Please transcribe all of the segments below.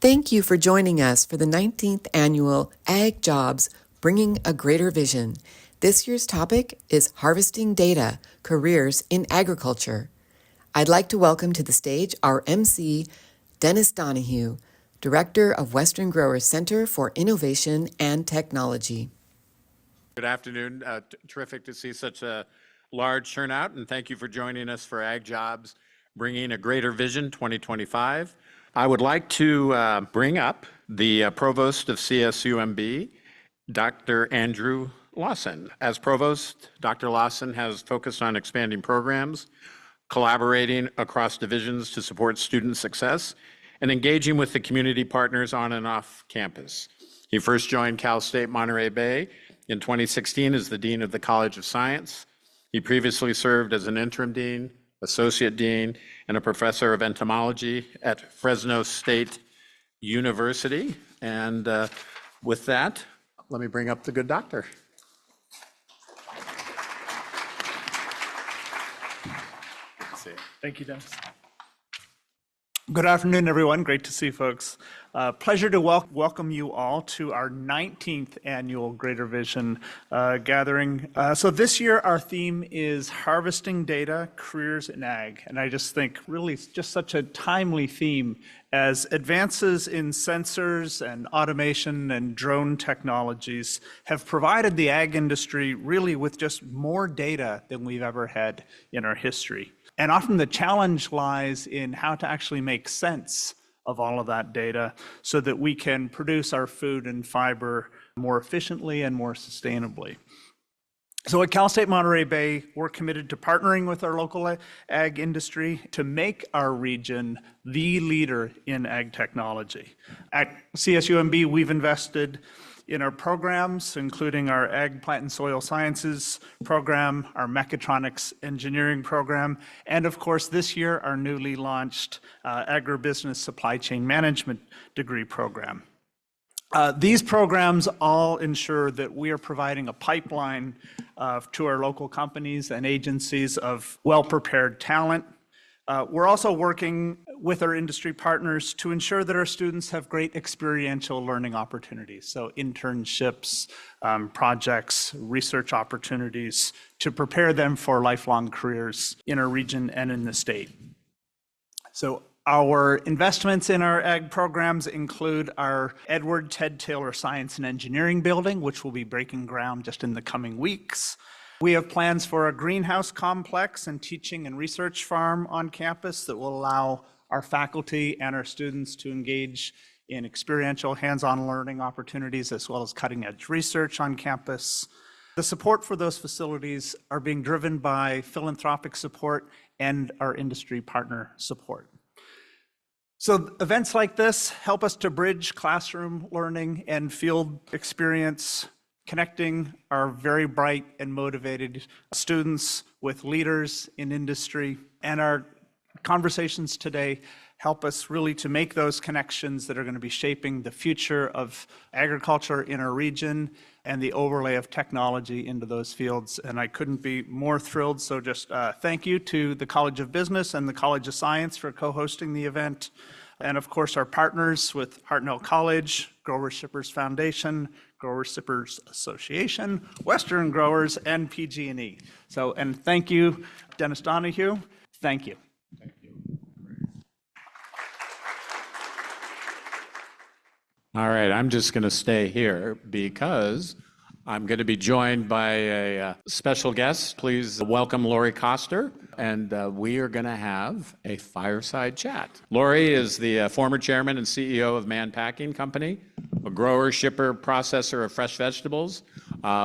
Thank you for joining us for the 19th annual Ag Jobs Bringing a Greater Vision. This year's topic is Harvesting Data, Careers in Agriculture. I'd like to welcome to the stage our Emcee, Dennis Donohue, Director of Western Growers Center for Innovation and Technology. Good afternoon. Terrific to see such a large turnout, and thank you for joining us for Ag Jobs Bringing a Greater Vision 2025. I would like to bring up the Provost of CSUMB, Dr. Andrew Lawson. As Provost, Dr. Lawson has focused on expanding programs, collaborating across divisions to support student success, and engaging with the community partners on and off campus. He first joined Cal State Monterey Bay in 2016 as the Dean of the College of Science. He previously served as an interim dean, associate dean, and a professor of entomology at Fresno State University. And with that, let me bring up the good doctor. Thank you, Dennis. Good afternoon, everyone. Great to see folks. Pleasure to welcome you all to our 19th annual Greater Vision gathering. So this year, our theme is Harvesting Data, Careers in Ag. And I just think really it's just such a timely theme as advances in sensors and automation and drone technologies have provided the ag industry really with just more data than we've ever had in our history. And often the challenge lies in how to actually make sense of all of that data so that we can produce our food and fiber more efficiently and more sustainably. So at Cal State Monterey Bay, we're committed to partnering with our local ag industry to make our region the leader in ag technology. At CSUMB, we've invested in our programs, including our Ag Plant and Soil Sciences program, our Mechatronics Engineering program, and of course this year our newly launched Agribusiness Supply Chain Management degree program. These programs all ensure that we are providing a pipeline to our local companies and agencies of well-prepared talent. We're also working with our industry partners to ensure that our students have great experiential learning opportunities, so internships, projects, research opportunities to prepare them for lifelong careers in our region and in the state. So our investments in our ag programs include our Edward Ted Taylor Science and Engineering building, which will be breaking ground just in the coming weeks. We have plans for a greenhouse complex and teaching and research farm on campus that will allow our faculty and our students to engage in experiential hands-on learning opportunities as well as cutting-edge research on campus. The support for those facilities are being driven by philanthropic support and our industry partner support. So events like this help us to bridge classroom learning and field experience, connecting our very bright and motivated students with leaders in industry. And our conversations today help us really to make those connections that are going to be shaping the future of agriculture in our region and the overlay of technology into those fields. And I couldn't be more thrilled. So just thank you to the College of Business and the College of Science for co-hosting the event. And of course, our partners with Hartnell College, Growers Shippers Foundation, Growers Shippers Association, Western Growers, and PG&E. So, and thank you, Dennis Donohue. Thank you. Thank you. All right, I'm just going to stay here because I'm going to be joined by a special guest. Please welcome Lorri Koster, and we are going to have a fireside chat. Lorri is the former chairman and CEO of Mann Packing Company, a grower, shipper, processor of fresh vegetables,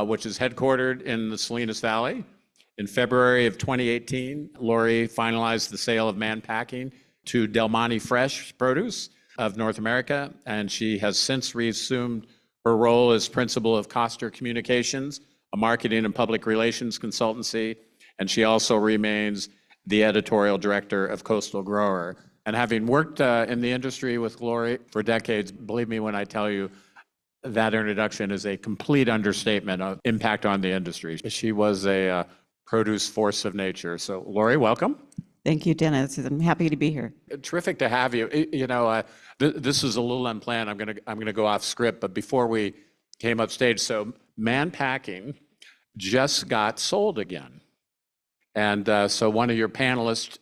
which is headquartered in the Salinas Valley. In February of 2018, Lorri finalized the sale of Mann Packing to Del Monte Fresh Produce of North America, and she has since reassumed her role as principal of Koster Communications, a marketing and public relations consultancy, and she also remains the editorial director of Coastal Grower. And having worked in the industry with Lorri for decades, believe me when I tell you that introduction is a complete understatement of impact on the industry. She was a produce force of nature. So Lorri, welcome. Thank you, Dennis. I'm happy to be here. Terrific to have you. You know, This is a little unplanned. I'm gonna go off script, but before we came up stage, so Man Packing just got sold again. And so one of your panelists,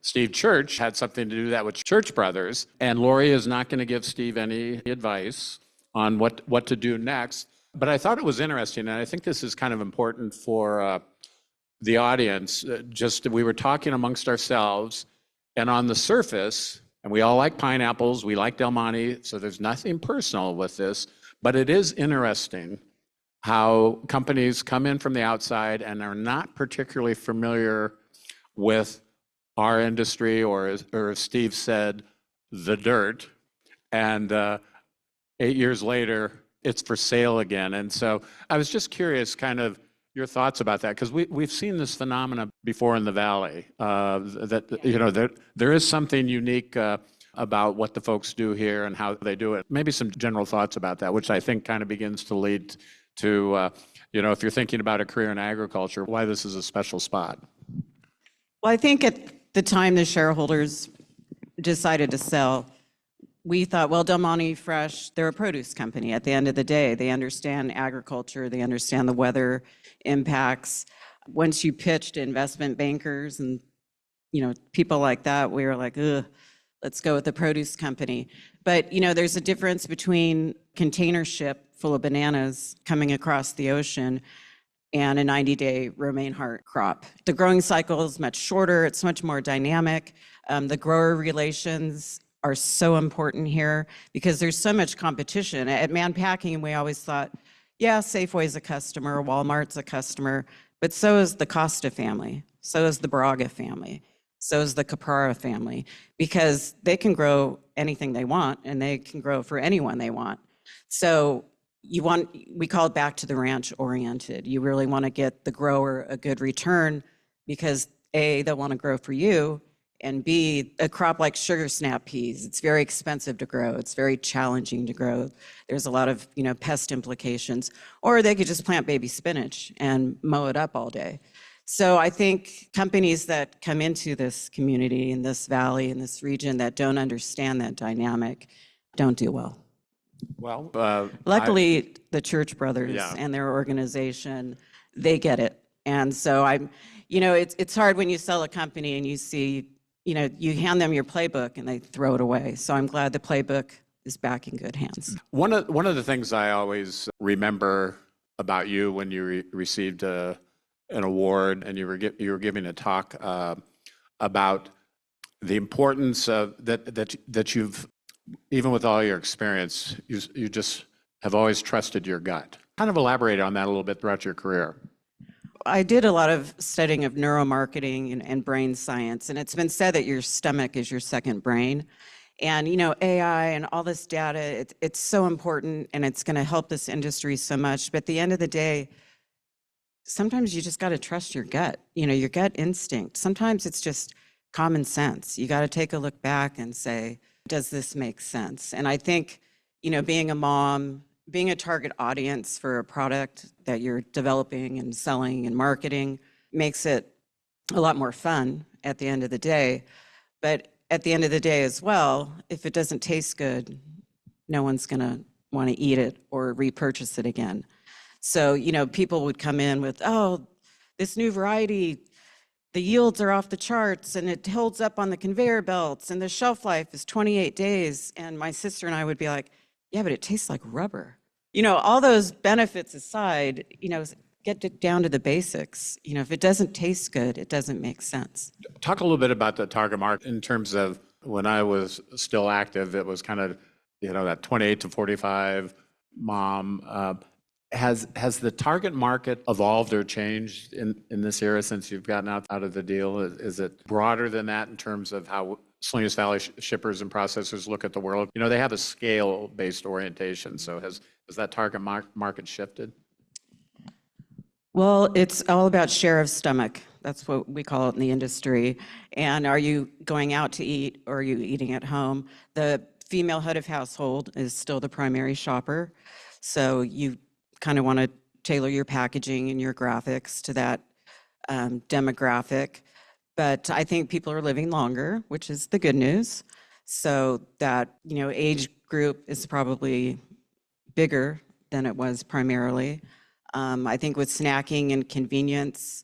Steve Church, had something to do that with Church Brothers. And Lorri is not going to give Steve any advice on what to do next. But I thought it was interesting, and I think this is kind of important for the audience. We were talking amongst ourselves, and on the surface, and we all like pineapples, we like Del Monte, so there's nothing personal with this, but it is interesting how companies come in from the outside and are not particularly familiar with our industry, or as Steve said, the dirt. And 8 years later, it's for sale again. And so I was just curious, kind of your thoughts about that, because we've seen this phenomena before in the Valley. There is something unique about what the folks do here and how they do it. Maybe some general thoughts about that, which I think kind of begins to lead to, if you're thinking about a career in agriculture, why this is a special spot. Well, I think at the time the shareholders decided to sell, we thought, well, Del Monte Fresh, they're a produce company. At the end of the day, they understand agriculture, they understand the weather impacts. Once you pitched to investment bankers and people like that, we were like, ugh, let's go with the produce company. But there's a difference between container ship full of bananas coming across the ocean and a 90-day romaine heart crop. The growing cycle is much shorter, it's much more dynamic. The grower relations are so important here because there's so much competition. At Man Packing, we always thought, yeah, Safeway's a customer, Walmart's a customer, but so is the Koster family, so is the Braga family, so is the Caprara family, because they can grow anything they want and they can grow for anyone they want. So we call it back to the ranch oriented. You really want to get the grower a good return because A, they'll want to grow for you, and B, a crop like sugar snap peas, it's very expensive to grow. It's very challenging to grow. There's a lot of, pest implications. Or they could just plant baby spinach and mow it up all day. So I think companies that come into this community, in this valley, in this region that don't understand that dynamic don't do well. Well, luckily, the Church Brothers and their organization, they get it. And so it's hard when you sell a company and you see, you hand them your playbook and they throw it away. So I'm glad the playbook is back in good hands. One of the things I always remember about you when you received an award and you were giving a talk about the importance of that you've, even with all your experience, you just have always trusted your gut. Kind of elaborate on that a little bit throughout your career. I did a lot of studying of neuromarketing and brain science, and it's been said that your stomach is your second brain. And AI and all this data, it's so important, and it's going to help this industry so much. But at the end of the day, sometimes you just got to trust your gut, your gut instinct. Sometimes it's just common sense. You got to take a look back and say, does this make sense? And I think, being a mom, being a target audience for a product that you're developing and selling and marketing makes it a lot more fun at the end of the day. But at the end of the day as well, if it doesn't taste good, no one's going to want to eat it or repurchase it again. So, people would come in with, oh, this new variety, the yields are off the charts and it holds up on the conveyor belts and the shelf life is 28 days. And my sister and I would be like, yeah, but it tastes like rubber. All those benefits aside, get down to the basics. If it doesn't taste good, it doesn't make sense. Talk a little bit about the target market in terms of when I was still active, it was kind of, that 28 to 45 mom. Has the target market evolved or changed in this era since you've gotten out of the deal? Is it broader than that in terms of how Salinas Valley shippers and processors look at the world? They have a scale-based orientation. So has that target market shifted? Well, it's all about share of stomach. That's what we call it in the industry. And are you going out to eat or are you eating at home? The female head of household is still the primary shopper. So you kind of want to tailor your packaging and your graphics to that demographic. But I think people are living longer, which is the good news. So that, age group is probably bigger than it was primarily. I think with snacking and convenience,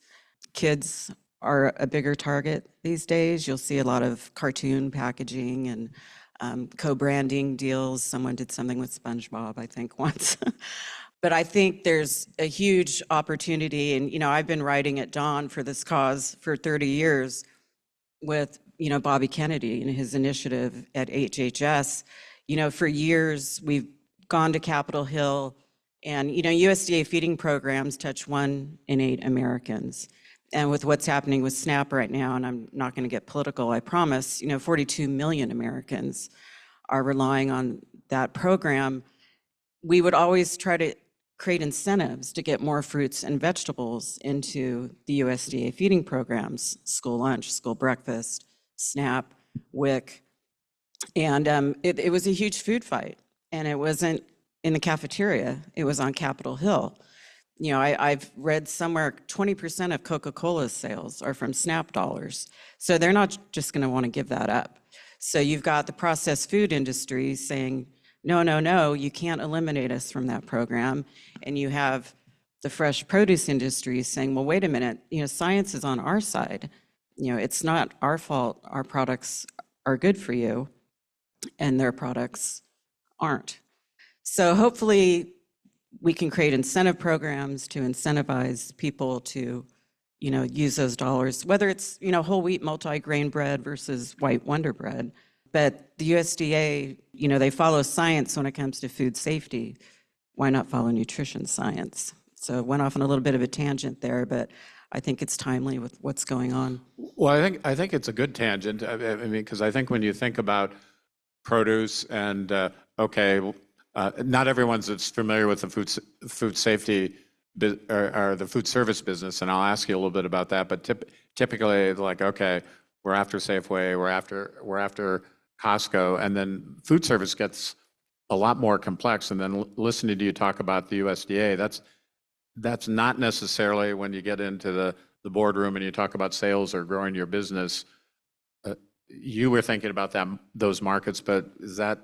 kids are a bigger target these days. You'll see a lot of cartoon packaging and co-branding deals. Someone did something with SpongeBob, I think, once. But I think there's a huge opportunity, and I've been writing at Dawn for this cause for 30 years with Bobby Kennedy and his initiative at HHS. For years we've gone to Capitol Hill, and USDA feeding programs touch 1 in 8 Americans. And with what's happening with SNAP right now, and I'm not going to get political, I promise, 42 million Americans are relying on that program. We would always try to create incentives to get more fruits and vegetables into the USDA feeding programs, school lunch, school breakfast, SNAP, WIC. And it was a huge food fight. And it wasn't in the cafeteria, it was on Capitol Hill. I've read somewhere 20% of Coca-Cola's sales are from SNAP dollars. So they're not just going to want to give that up. So you've got the processed food industry saying, no, you can't eliminate us from that program. And you have the fresh produce industry saying, well, wait a minute, science is on our side. It's not our fault our products are good for you and their products aren't. So hopefully we can create incentive programs to incentivize people to, use those dollars, whether it's, whole wheat multi-grain bread versus white Wonder Bread. But the USDA, they follow science when it comes to food safety. Why not follow nutrition science? So went off on a little bit of a tangent there, but I think it's timely with what's going on. Well, I think it's a good tangent. I mean, because I think when you think about produce and not everyone's as familiar with the food safety or the food service business, and I'll ask you a little bit about that. But typically, like, okay, we're after Safeway, we're after Costco, and then food service gets a lot more complex. And then listening to you talk about the USDA, that's not necessarily when you get into the boardroom and you talk about sales or growing your business. You were thinking about those markets, but is that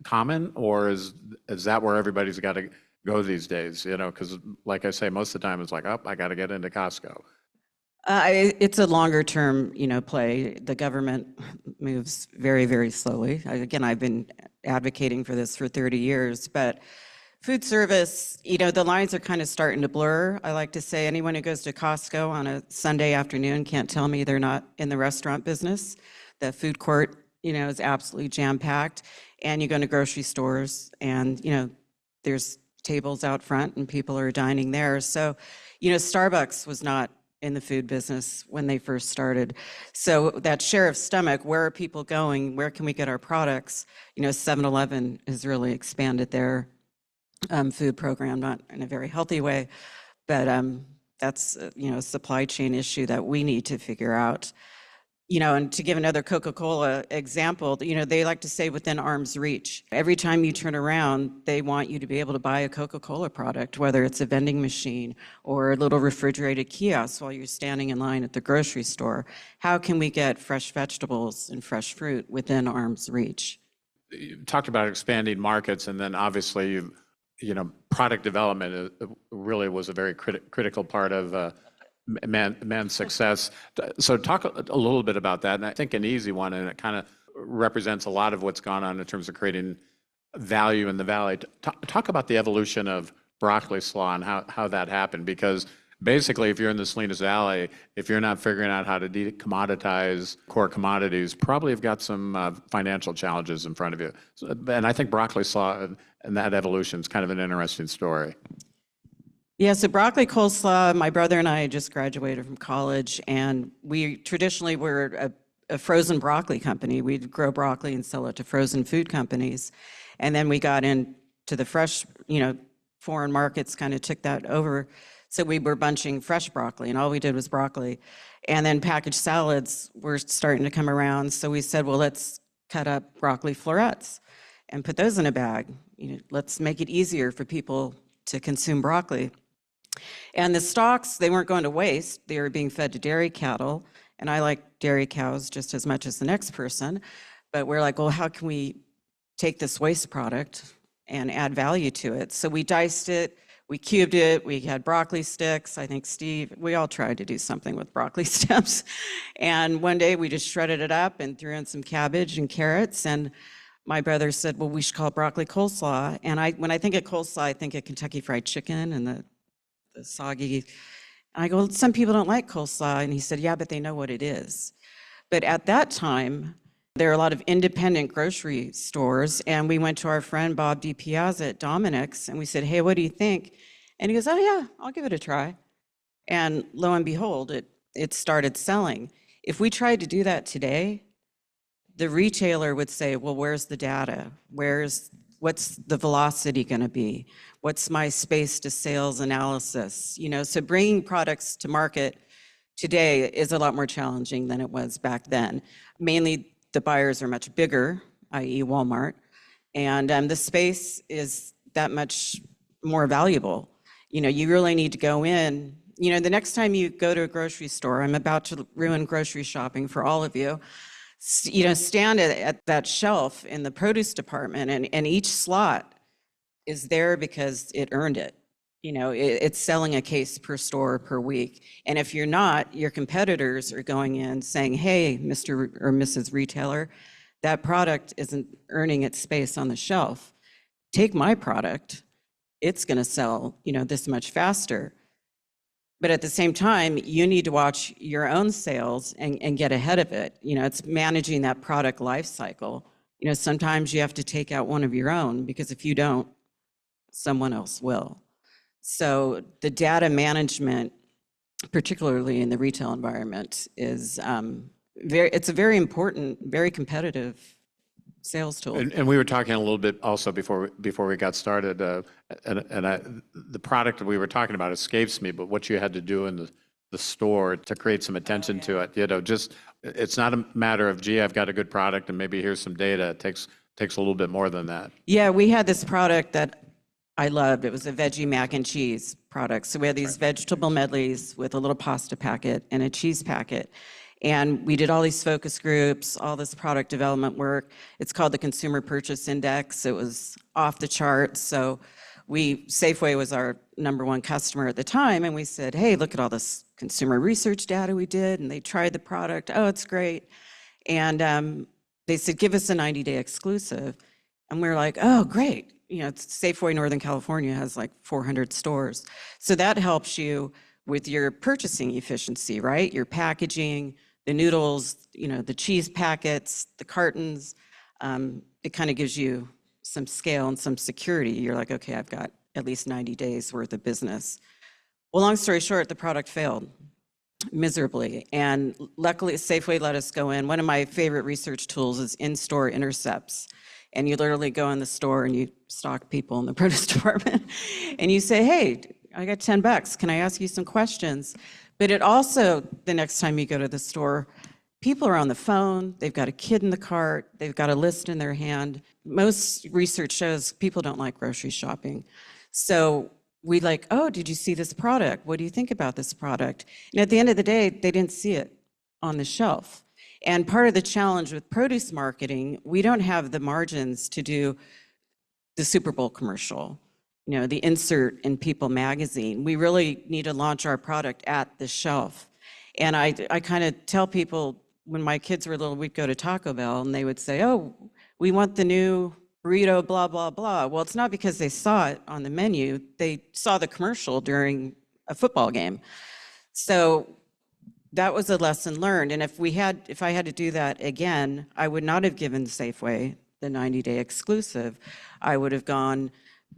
common, or is that where everybody's got to go these days? Because like I say, most of the time it's like, oh, I got to get into Costco. It's a longer term, play. The government moves very, very slowly. Again, I've been advocating for this for 30 years, but food service, the lines are kind of starting to blur. I like to say anyone who goes to Costco on a Sunday afternoon can't tell me they're not in the restaurant business. The food court, is absolutely jam-packed. And you go into grocery stores and, there's tables out front and people are dining there. So, Starbucks was not in the food business when they first started. So that share of stomach, where are people going? Where can we get our products? 7-Eleven has really expanded their food program, not in a very healthy way, but that's a supply chain issue that we need to figure out. And to give another Coca-Cola example, they like to say within arm's reach. Every time you turn around, they want you to be able to buy a Coca-Cola product, whether it's a vending machine or a little refrigerated kiosk while you're standing in line at the grocery store. How can we get fresh vegetables and fresh fruit within arm's reach? You talked about expanding markets, and then obviously, product development really was a very critical part of man's success. So talk a little bit about that, and I think an easy one, and it kind of represents a lot of what's gone on in terms of creating value in the Valley. Talk about the evolution of broccoli slaw and how that happened, because basically if you're in the Salinas Valley, if you're not figuring out how to commoditize core commodities, probably have got some financial challenges in front of you. And I think broccoli slaw and that evolution is kind of an interesting story. Yeah, so broccoli coleslaw, my brother and I just graduated from college, and we traditionally were a frozen broccoli company. We'd grow broccoli and sell it to frozen food companies. And then we got into the fresh, foreign markets kind of took that over. So we were bunching fresh broccoli, and all we did was broccoli. And then packaged salads were starting to come around. So we said, well, let's cut up broccoli florets and put those in a bag. Let's make it easier for people to consume broccoli. And the stalks, they weren't going to waste. They were being fed to dairy cattle. And I like dairy cows just as much as the next person. But we're like, well, how can we take this waste product and add value to it? So we diced it, we cubed it, we had broccoli sticks. I think Steve, we all tried to do something with broccoli stems. And one day we just shredded it up and threw in some cabbage and carrots. And my brother said, well, we should call it broccoli coleslaw. And when I think of coleslaw, I think of Kentucky Fried Chicken and the soggy. I go, some people don't like coleslaw. And he said, yeah, but they know what it is. But at that time, there are a lot of independent grocery stores, and we went to our friend Bob DiPiazza at Dominic's, and we said, hey, what do you think? And he goes, oh yeah, I'll give it a try. And lo and behold, it started selling. If we tried to do that today, the retailer would say, well, where's the data? What's the velocity gonna be? What's my space to sales analysis? So bringing products to market today is a lot more challenging than it was back then. Mainly, the buyers are much bigger, i.e. Walmart, and the space is that much more valuable. You really need to go in. The next time you go to a grocery store, I'm about to ruin grocery shopping for all of you, stand at that shelf in the produce department, and each slot is there because it earned it. It's selling a case per store per week. And if you're not, your competitors are going in saying, hey, Mr. or Mrs. Retailer, that product isn't earning its space on the shelf. Take my product, it's gonna sell, this much faster. But at the same time, you need to watch your own sales and get ahead of it. It's managing that product life cycle. Sometimes you have to take out one of your own, because if you don't, someone else will. So the data management, particularly in the retail environment, is it's a very important, very competitive sales tool. And we were talking a little bit also before we got started, the product that we were talking about escapes me, but what you had to do in the store to create some attention to it, just it's not a matter of, gee, I've got a good product and maybe here's some data. It takes a little bit more than that. Yeah, we had this product that I loved. It was a veggie mac and cheese product. So we had these vegetable medleys with a little pasta packet and a cheese packet. And we did all these focus groups, all this product development work. It's called the Consumer Purchase Index. It was off the charts. So Safeway was our #1 customer at the time. And we said, hey, look at all this consumer research data we did. And they tried the product. Oh, it's great. And they said, give us a 90-day exclusive. And we were like, oh, great. Safeway Northern California has like 400 stores. So that helps you with your purchasing efficiency, right? Your packaging, the noodles, the cheese packets, the cartons. It kind of gives you some scale and some security. You're like, okay, I've got at least 90 days worth of business. Well, long story short, the product failed miserably. And luckily, Safeway let us go in. One of my favorite research tools is in-store intercepts. And you literally go in the store and you stalk people in the produce department and you say, hey, I got $10. Can I ask you some questions? But it also, the next time you go to the store, people are on the phone, they've got a kid in the cart, they've got a list in their hand. Most research shows people don't like grocery shopping. So we like, oh, did you see this product? What do you think about this product? And at the end of the day, they didn't see it on the shelf. And part of the challenge with produce marketing, we don't have the margins to do the Super Bowl commercial, the insert in People magazine. We really need to launch our product at the shelf. And I kind of tell people, when my kids were little, we'd go to Taco Bell and they would say, oh, we want the new burrito, blah, blah, blah. Well, it's not because they saw it on the menu. They saw the commercial during a football game. So that was a lesson learned. And if I had to do that again, I would not have given Safeway the 90-day exclusive. I would have gone,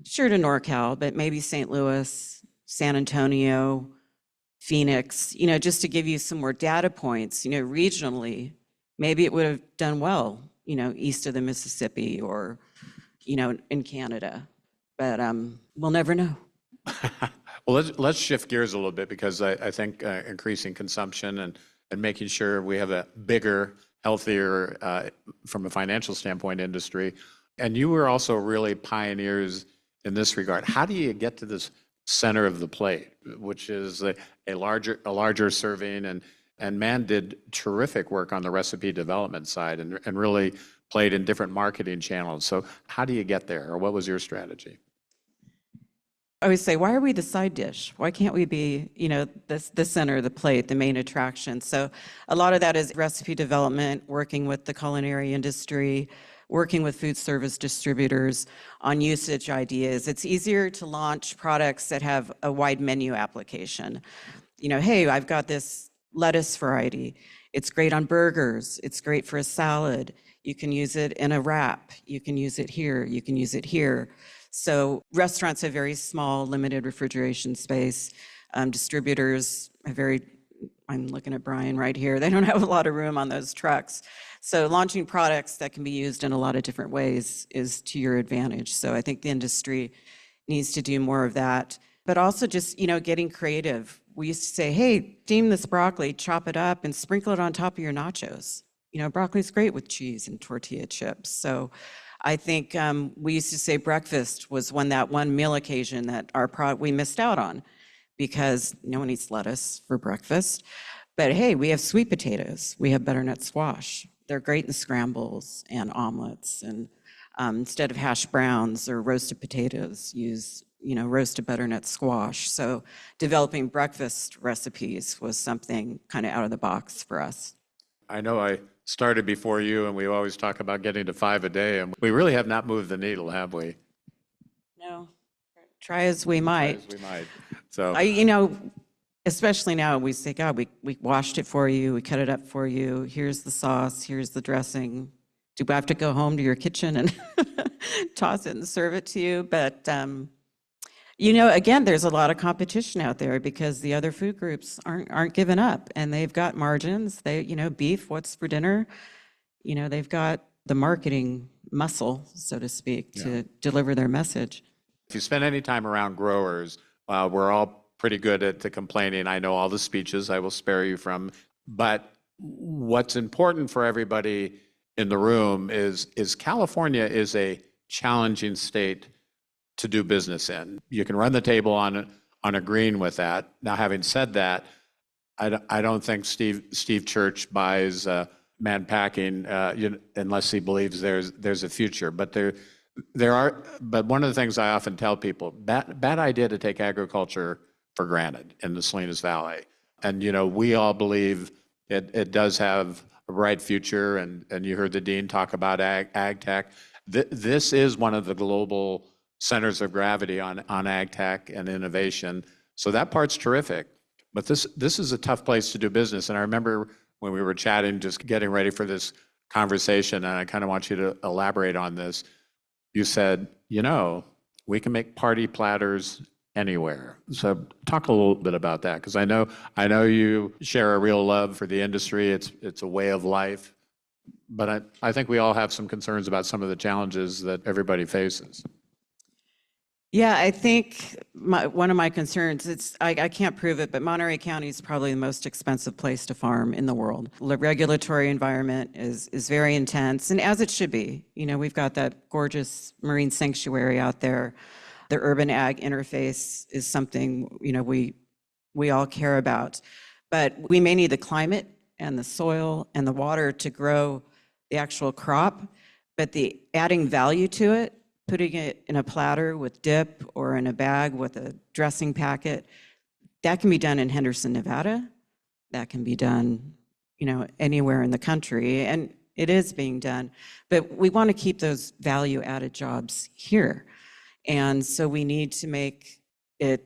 sure, to NorCal, but maybe St. Louis, San Antonio, Phoenix, just to give you some more data points, regionally, maybe it would have done well, east of the Mississippi or, in Canada, but we'll never know. Well, let's shift gears a little bit, because I think increasing consumption and making sure we have a bigger, healthier, from a financial standpoint, industry. And you were also really pioneers in this regard. How do you get to this center of the plate, which is a larger serving, and man did terrific work on the recipe development side and really played in different marketing channels. So how do you get there, or what was your strategy? I always say, why are we the side dish? Why can't we be, the center of the plate, the main attraction? So a lot of that is recipe development, working with the culinary industry, working with food service distributors on usage ideas. It's easier to launch products that have a wide menu application. Hey, I've got this lettuce variety. It's great on burgers. It's great for a salad. You can use it in a wrap. You can use it here. You can use it here. So restaurants have very small, limited refrigeration space. Distributors have I'm looking at Brian right here, they don't have a lot of room on those trucks. So launching products that can be used in a lot of different ways is to your advantage. So I think the industry needs to do more of that, but also just, getting creative. We used to say, hey, steam this broccoli, chop it up and sprinkle it on top of your nachos. Broccoli's great with cheese and tortilla chips. So I think we used to say breakfast was that one meal occasion that we missed out on because no one eats lettuce for breakfast. But hey, we have sweet potatoes. We have butternut squash. They're great in scrambles and omelets. And instead of hash browns or roasted potatoes, use roasted butternut squash. So developing breakfast recipes was something kind of out of the box for us. I know I started before you, and we always talk about getting to 5 a day, and we really have not moved the needle, have we? No, try as we might. Try as we might. So especially now, we say, God, we washed it for you, we cut it up for you, here's the sauce, here's the dressing. Do I have to go home to your kitchen and toss it and serve it to you? But again, there's a lot of competition out there because the other food groups aren't giving up, and they've got margins. Beef, what's for dinner? They've got the marketing muscle, so to speak, to deliver their message. If you spend any time around growers, we're all pretty good at the complaining. I know all the speeches I will spare you from, but what's important for everybody in the room is California is a challenging state to do business in. You can run the table on agreeing with that. Now, having said that, I don't think Steve Church buys Man Packing unless he believes there's a future. But but one of the things I often tell people, bad idea to take agriculture for granted in the Salinas Valley. And we all believe it does have a bright future. And you heard the dean talk about ag tech. This is one of the global centers of gravity on ag tech and innovation. So that part's terrific. But this is a tough place to do business. And I remember when we were chatting, just getting ready for this conversation, and I kind of want you to elaborate on this. You said, we can make party platters anywhere. So talk a little bit about that, because I know you share a real love for the industry. It's a way of life. But I think we all have some concerns about some of the challenges that everybody faces. Yeah, I think one of my concerns, I can't prove it, but Monterey County is probably the most expensive place to farm in the world. The regulatory environment is very intense, and as it should be. We've got that gorgeous marine sanctuary out there. The urban ag interface is something, we all care about. But we may need the climate and the soil and the water to grow the actual crop, but the adding value to it, putting it in a platter with dip or in a bag with a dressing packet, that can be done in Henderson, Nevada. That can be done, anywhere in the country, and it is being done. But we want to keep those value-added jobs here. And so we need to make it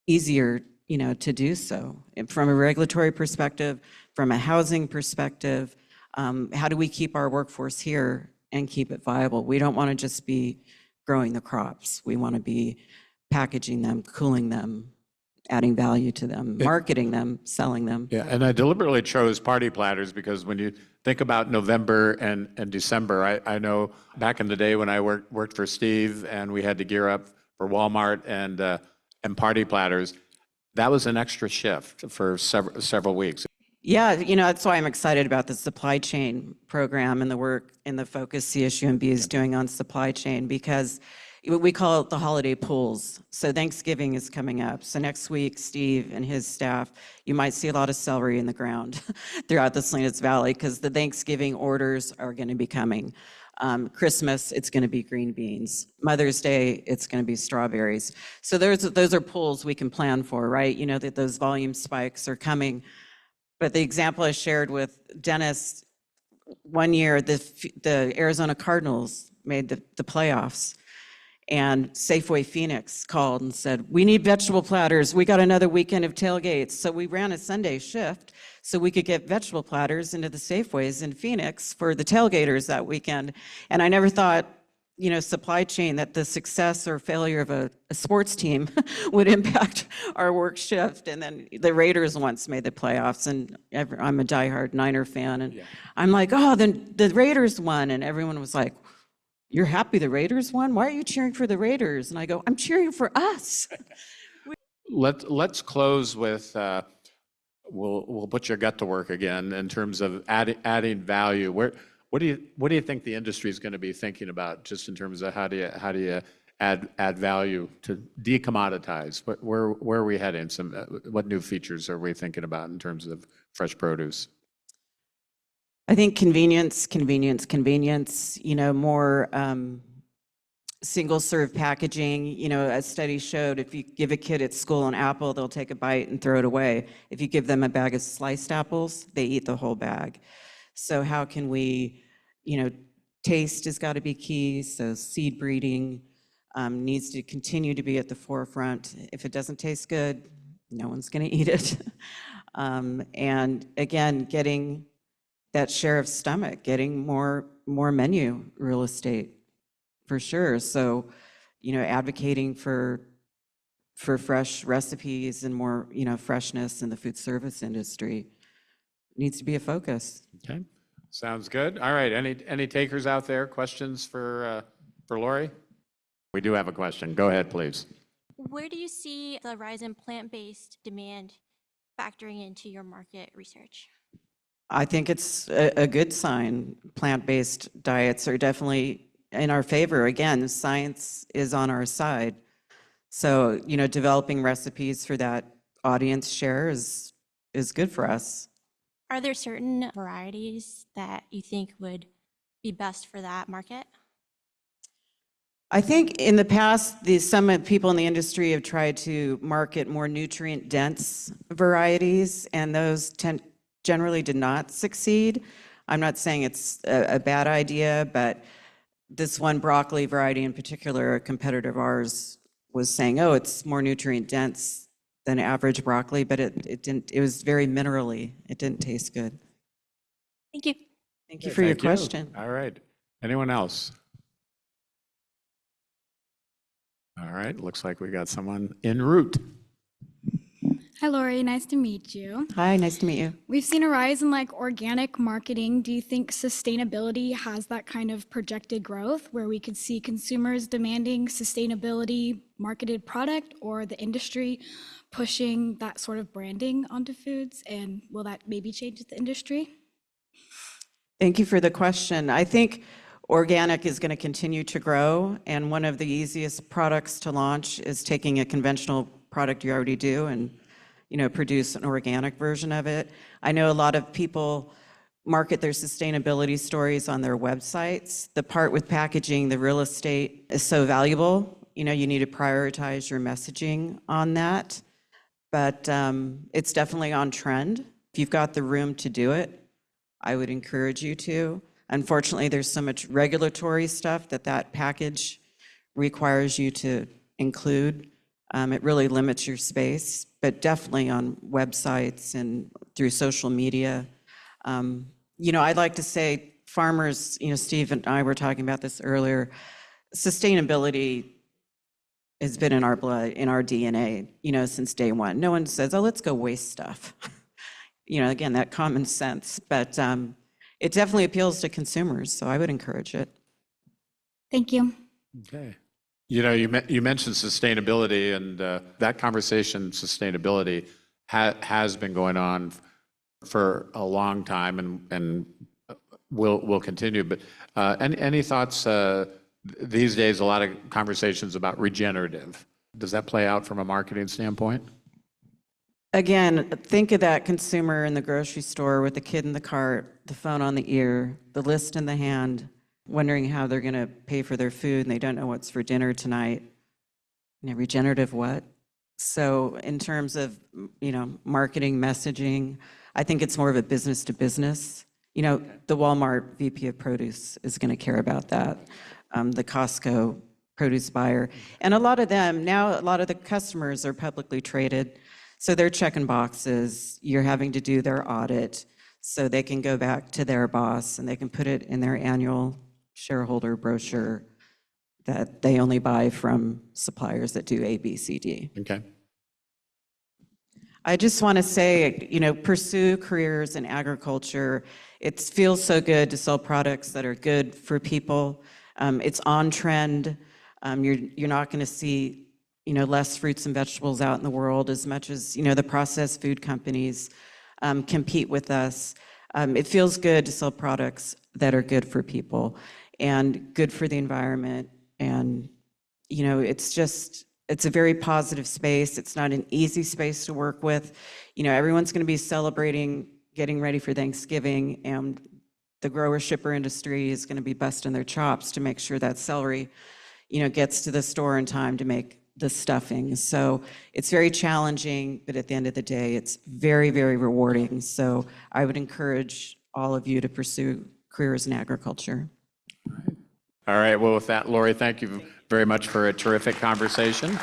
easier, to do so. And from a regulatory perspective, from a housing perspective, how do we keep our workforce here and keep it viable? We don't want to just be growing the crops. We want to be packaging them, cooling them, adding value to them, marketing them, selling them. Yeah, and I deliberately chose party platters because when you think about November and December, I know back in the day when I worked for Steve and we had to gear up for Walmart and party platters, that was an extra shift for several weeks. Yeah, that's why I'm excited about the supply chain program and the work and the focus CSUMB is doing on supply chain, because we call it the holiday pools. So Thanksgiving is coming up. So next week, Steve and his staff, you might see a lot of celery in the ground throughout the Salinas Valley because the Thanksgiving orders are going to be coming. Christmas, it's going to be green beans. Mother's Day, it's going to be strawberries. So those are pulls we can plan for, right? You know that those volume spikes are coming. But the example I shared with Dennis, one year the Arizona Cardinals made the playoffs, and Safeway Phoenix called and said, we need vegetable platters. We got another weekend of tailgates. So we ran a Sunday shift so we could get vegetable platters into the Safeways in Phoenix for the tailgaters that weekend. And I never thought, you know, supply chain, that the success or failure of a sports team would impact our work shift. And then the Raiders once made the playoffs, and I'm a diehard Niner fan. And I'm like, oh, then the Raiders won. And everyone was like, you're happy the Raiders won? Why are you cheering for the Raiders? And I go, I'm cheering for us. Let's close with, we'll put your gut to work again in terms of adding value. What do you think the industry is going to be thinking about, just in terms of how do you add value to decommoditize? Where are we heading? What new features are we thinking about in terms of fresh produce? I think convenience, you know, more single-serve packaging. You know, a study showed if you give a kid at school an apple, they'll take a bite and throw it away. If you give them a bag of sliced apples, they eat the whole bag. So how can we, you know, taste has got to be key. So seed breeding needs to continue to be at the forefront. If it doesn't taste good, no one's going to eat it. And again, getting that share of stomach, getting more menu real estate, for sure. So, you know, advocating for fresh recipes and more, you know, freshness in the food service industry needs to be a focus. Okay, sounds good. All right, any takers out there? Questions for Lorri? We do have a question. Go ahead, please. Where do you see the rise in plant-based demand factoring into your market research? I think it's a good sign. Plant-based diets are definitely in our favor. Again, science is on our side. So, you know, developing recipes for that audience share is good for us. Are there certain varieties that you think would be best for that market? I think in the past, some people in the industry have tried to market more nutrient-dense varieties, and those generally did not succeed. I'm not saying it's a bad idea, but this one broccoli variety in particular, a competitor of ours was saying, oh, it's more nutrient-dense than average broccoli, but it didn't. It was very minerally. It didn't taste good. Thank you. Thank you for your question. All right. Anyone else? All right. Looks like we got someone en route. Hi, Lorri. Nice to meet you. Hi, nice to meet you. We've seen a rise in organic marketing. Do you think sustainability has that kind of projected growth where we could see consumers demanding sustainability marketed product, or the industry pushing that sort of branding onto foods? And will that maybe change the industry? Thank you for the question. I think organic is going to continue to grow, and one of the easiest products to launch is taking a conventional product you already do and, you know, produce an organic version of it. I know a lot of people market their sustainability stories on their websites. The part with packaging, the real estate, is so valuable. You know, you need to prioritize your messaging on that. But it's definitely on trend. If you've got the room to do it, I would encourage you to. Unfortunately, there's so much regulatory stuff that package requires you to include. It really limits your space, but definitely on websites and through social media. You know, I'd like to say farmers, you know, Steve and I were talking about this earlier, sustainability has been in our blood, in our DNA, you know, since day one. No one says, oh, let's go waste stuff. You know, again, that common sense, but it definitely appeals to consumers, so I would encourage it. Thank you. Okay. You know, you mentioned sustainability, and that conversation, sustainability, has been going on for a long time, and will continue. But any thoughts? These days, a lot of conversations about regenerative. Does that play out from a marketing standpoint? Again, think of that consumer in the grocery store with the kid in the cart, the phone on the ear, the list in the hand. wondering how they're going to pay for their food, and they don't know what's for dinner tonight. Regenerative what? So in terms of, marketing, messaging, I think it's more of a business to business. The Walmart VP of produce is going to care about that. The Costco produce buyer. And a lot of the customers are publicly traded. So they're checking boxes. You're having to do their audit so they can go back to their boss and they can put it in their annual shareholder brochure that they only buy from suppliers that do A, B, C, D. Okay. I just want to say, pursue careers in agriculture. It feels so good to sell products that are good for people. It's on trend. You're not going to see, less fruits and vegetables out in the world as much as, the processed food companies compete with us. It feels good to sell products that are good for people and good for the environment. And, it's a very positive space. It's not an easy space to work with. Everyone's going to be celebrating, getting ready for Thanksgiving, and the grower shipper industry is going to be busting their chops to make sure that celery, gets to the store in time to make the stuffing. So it's very challenging, but at the end of the day, it's very, very rewarding. So I would encourage all of you to pursue careers in agriculture. All right. Well, with that, Lorri, thank you very much for a terrific conversation.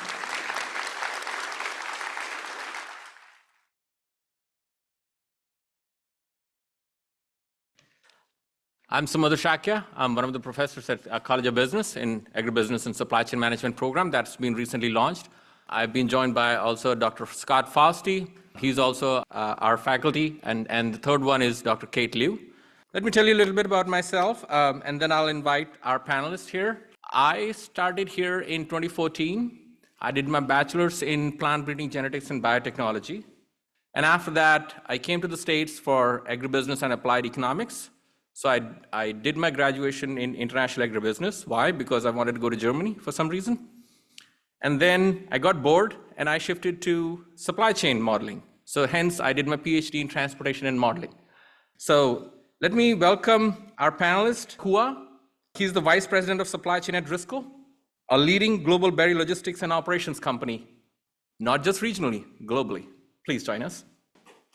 I'm Sumadhur Shakya. I'm one of the professors at College of Business in Agribusiness and Supply Chain Management program that's been recently launched. I've been joined by also Dr. Scott Fausti. He's also our faculty. And the third one is Dr. Kate Liu. Let me tell you a little bit about myself, and then I'll invite our panelists here. I started here in 2014. I did my bachelor's in plant breeding genetics and biotechnology. And after that, I came to the States for agribusiness and applied economics. So I did my graduation in international agribusiness. Why? Because I wanted to go to Germany for some reason. And then I got bored and I shifted to supply chain modeling. So hence I did my PhD in transportation and modeling. So let me welcome our panelist, Hua. He's the Vice President of Supply Chain at Driscoll, a leading global berry logistics and operations company, not just regionally, globally. Please join us.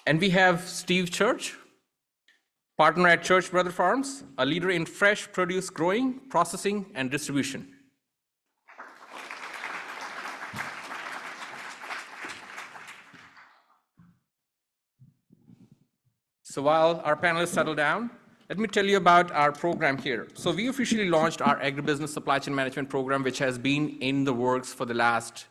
And we have Steve Church, partner at Church Brother Farms, a leader in fresh produce growing, processing, and distribution. So while our panelists settle down, let me tell you about our program here. So we officially launched our agribusiness supply chain management program, which has been in the works for the last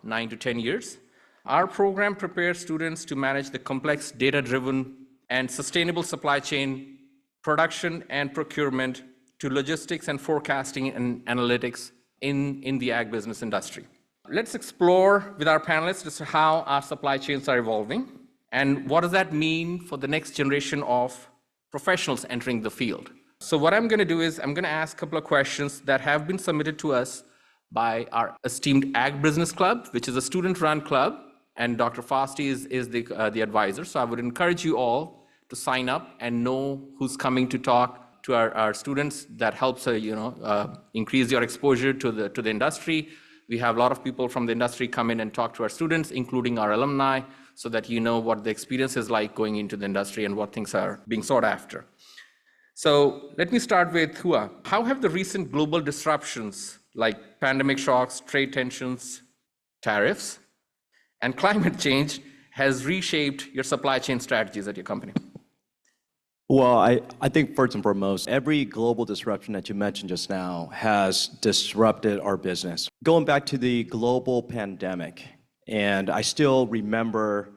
9 to 10 years. Our program prepares students to manage the complex data-driven and sustainable supply chain production and procurement to logistics and forecasting and analytics in the ag business industry. Let's explore with our panelists as to how our supply chains are evolving and what does that mean for the next generation of professionals entering the field. So what I'm going to do is I'm going to ask a couple of questions that have been submitted to us by our esteemed Ag Business Club, which is a student-run club, and Dr. Fausti is the advisor. So I would encourage you all to sign up and know who's coming to talk to our students. That helps increase your exposure to the industry. We have a lot of people from the industry come in and talk to our students, including our alumni, so that you know what the experience is like going into the industry and what things are being sought after. So let me start with Hua. How have the recent global disruptions like pandemic shocks, trade tensions, tariffs, and climate change has reshaped your supply chain strategies at your company? Well, I think first and foremost, every global disruption that you mentioned just now has disrupted our business. Going back to the global pandemic, and I still remember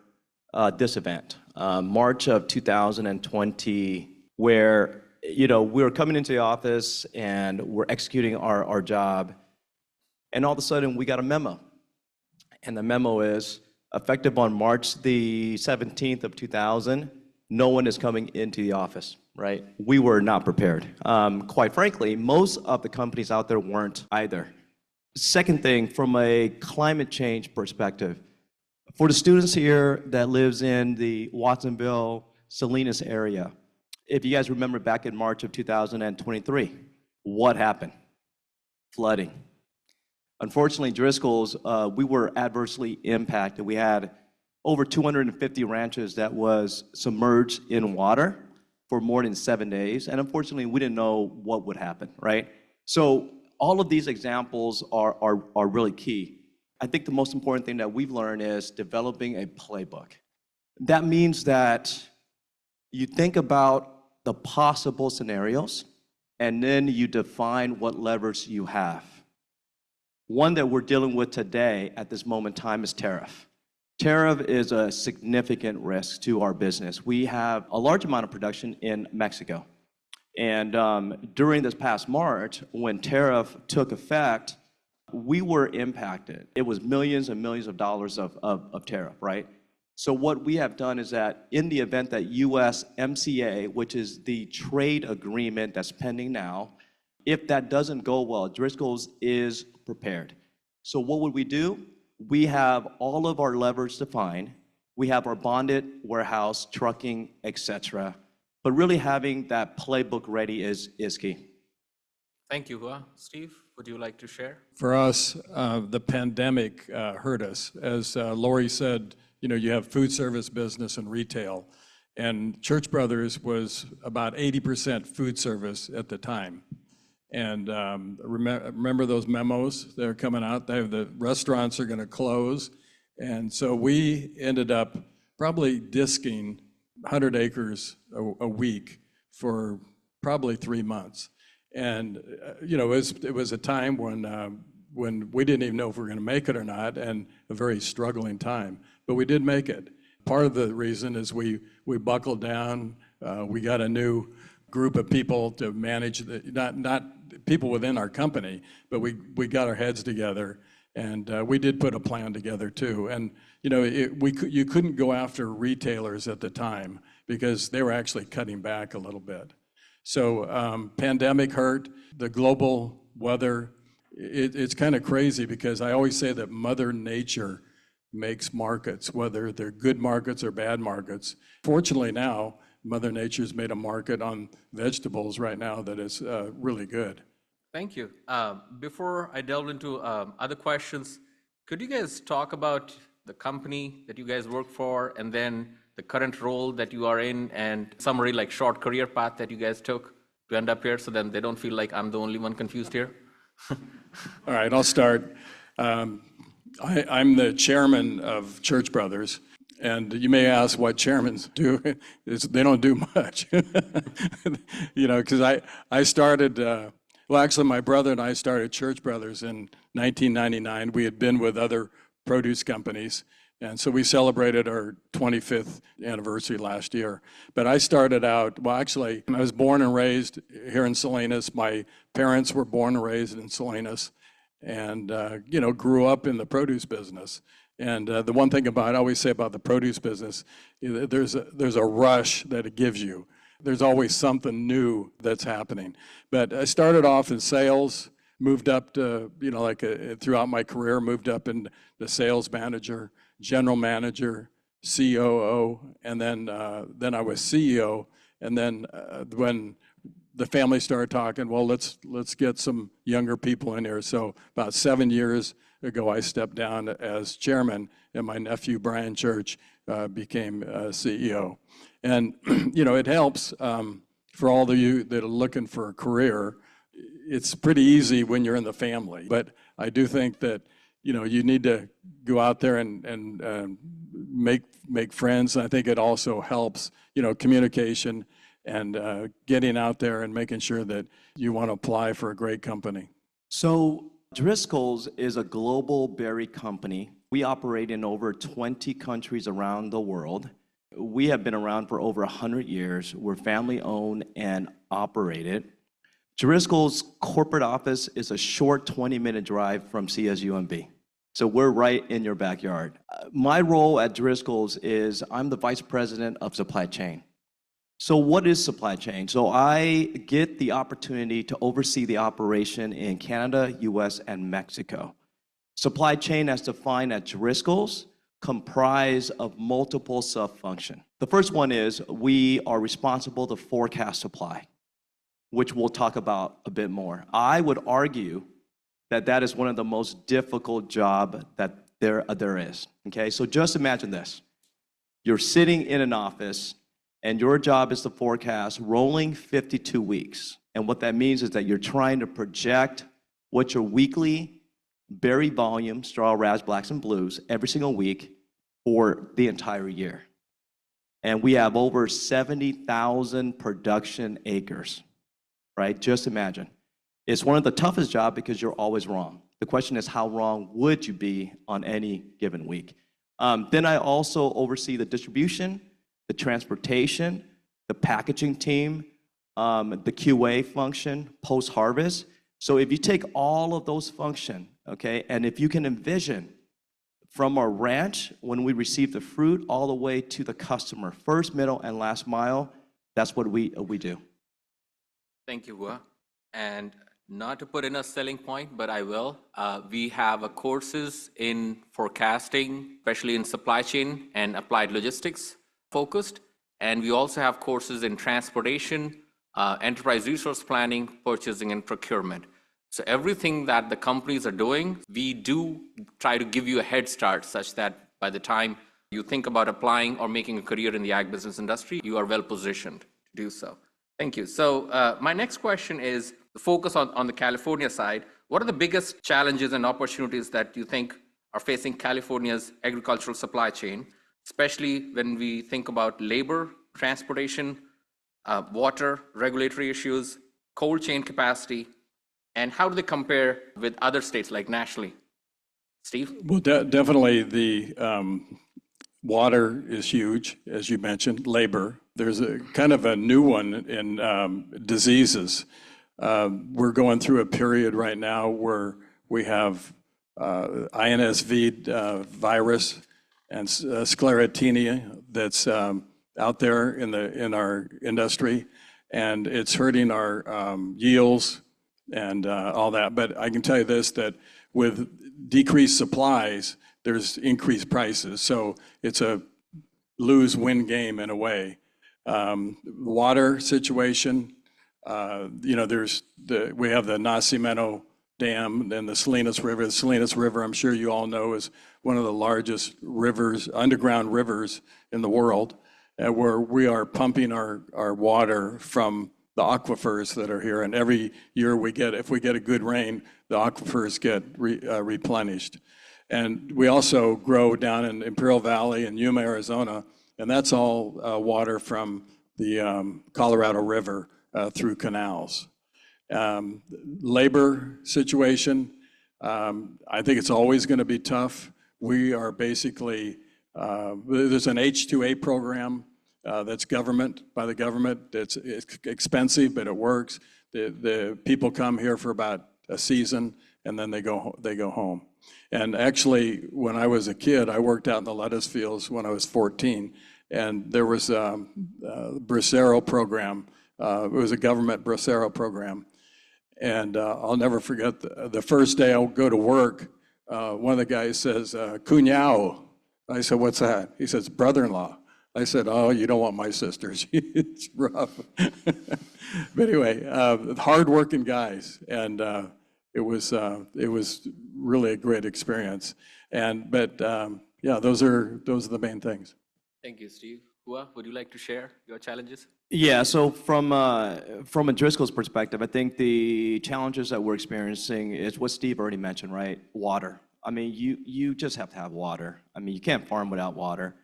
this event, March of 2020, where we were coming into the office and we're executing our job, and all of a sudden we got a memo. And the memo is, effective on March the 17th of 2000, no one is coming into the office, right? We were not prepared. Quite frankly, most of the companies out there weren't either. Second thing, from a climate change perspective, for the students here that lives in the Watsonville, Salinas area, If you guys remember back in March of 2023, what happened? Flooding. Unfortunately, Driscoll's, we were adversely impacted. We had over 250 ranches that was submerged in water for more than 7 days. And unfortunately, we didn't know what would happen, right? So all of these examples are really key. I think the most important thing that we've learned is developing a playbook. That means that you think about the possible scenarios, and then you define what levers you have. One that we're dealing with today at this moment in time is tariff. Tariff is a significant risk to our business. We have a large amount of production in Mexico. And during this past March, when tariff took effect, we were impacted. It was millions and millions of dollars of tariff, right? So what we have done is that in the event that USMCA, which is the trade agreement that's pending now, if that doesn't go well, Driscoll's is prepared. So what would we do? We have all of our levers defined. We have our bonded warehouse, trucking, etc. But really having that playbook ready is key. Thank you, Hua. Steve, would you like to share? For us, the pandemic hurt us. As Lorri said, you have food service business and retail, and Church Brothers was about 80% food service at the time. And remember those memos that are coming out? The restaurants are going to close. And so we ended up probably disking 100 acres a week for probably 3 months. And it was a time when we didn't even know if we were going to make it or not, and a very struggling time. But we did make it. Part of the reason is we buckled down. We got a new group of people to manage not people within our company, but we got our heads together, and we did put a plan together too. And you couldn't go after retailers at the time because they were actually cutting back a little bit. So pandemic hurt, the global weather. It's kind of crazy because I always say that Mother Nature makes markets, whether they're good markets or bad markets. Fortunately now, Mother Nature's made a market on vegetables right now that is really good. Thank you. Before I delve into other questions, could you guys talk about the company that you guys work for, and then the current role that you are in, and summary, like short career path that you guys took to end up here, so then they don't feel like I'm the only one confused here? All right, I'll start. I'm the chairman of Church Brothers, and you may ask what chairmen do. They don't do much, because I started, well, actually my brother and I started Church Brothers in 1999. We had been with other produce companies, and so we celebrated our 25th anniversary last year. But I started out, well, actually, I was born and raised here in Salinas. My parents were born and raised in Salinas, and grew up in the produce business. And the one thing I always say about the produce business, there's a rush that it gives you. There's always something new that's happening. But I started off in sales, moved up to, throughout my career, moved up in the sales manager, general manager, COO, and then I was CEO. And then when the family started talking, well, let's get some younger people in here. So about 7 years ago, I stepped down as chairman, and my nephew, Brian Church, became CEO. And, it helps for all of you that are looking for a career. It's pretty easy when you're in the family. But I do think that, you need to go out there and make friends. I think it also helps, communication and getting out there and making sure that you want to apply for a great company. So Driscoll's is a global berry company. We operate in over 20 countries around the world. We have been around for over 100 years. We're family owned and operated. Driscoll's corporate office is a short 20-minute drive from CSUMB. So we're right in your backyard. My role at Driscoll's is I'm the vice president of supply chain. So what is supply chain? So I get the opportunity to oversee the operation in Canada, US, and Mexico. Supply chain as defined at Driscoll's comprise of multiple sub-functions. The first one is we are responsible to forecast supply, which we'll talk about a bit more. I would argue that that is one of the most difficult jobs that there is, okay? So just imagine this. You're sitting in an office, and your job is to forecast rolling 52 weeks. And what that means is that you're trying to project what your weekly berry volume, straw, raspberries, blacks, and blues every single week for the entire year. And we have over 70,000 production acres, right? Just imagine. It's one of the toughest jobs because you're always wrong. The question is, how wrong would you be on any given week? Then I also oversee the distribution, the transportation, the packaging team, the QA function, post-harvest. So if you take all of those functions, okay, and if you can envision from our ranch, when we receive the fruit, all the way to the customer, first, middle, and last mile, that's what we do. Thank you, Hua. And not to put in a selling point, but I will. We have courses in forecasting, especially in supply chain and applied logistics focused. And we also have courses in transportation, enterprise resource planning, purchasing, and procurement. So everything that the companies are doing, we do try to give you a head start such that by the time you think about applying or making a career in the ag business industry, you are well positioned to do so. Thank you. So my next question is the focus on the California side. What are the biggest challenges and opportunities that you think are facing California's agricultural supply chain, especially when we think about labor, transportation, water, regulatory issues, cold chain capacity, and how do they compare with other states like nationally? Steve? Well, definitely the water is huge, as you mentioned, labor. There's a kind of a new one in diseases. We're going through a period right now where we have INSV virus and sclerotinia that's out there in our industry, and it's hurting our yields and all that. But I can tell you this, that with decreased supplies, there's increased prices. So it's a lose-win game in a way. Water situation, we have the Nacimiento Dam and the Salinas River. The Salinas River, I'm sure you all know, is one of the largest rivers, underground rivers in the world, where we are pumping our water from the aquifers that are here. And every year if we get a good rain, the aquifers get replenished. And we also grow down in Imperial Valley in Yuma, Arizona, and that's all water from the Colorado River through canals. Labor situation, I think it's always going to be tough. We are basically, there's an H-2A program that's by the government. It's expensive, but it works. The people come here for about a season, and then they go home. And actually, when I was a kid, I worked out in the lettuce fields when I was 14, and there was a Bracero program. It was a government Bracero program. And I'll never forget the first day I'll go to work, one of the guys says, "Cuñao." I said, "What's that?" He says, "Brother-in-law." I said, "Oh, you don't want my sister. It's rough." But anyway, hard-working guys, and it was really a great experience. But those are the main things. Thank you, Steve. Hua, would you like to share your challenges? Yeah, so from a Driscoll's perspective, I think the challenges that we're experiencing is what Steve already mentioned, right? Water. I mean, you just have to have water. I mean, you can't farm without water.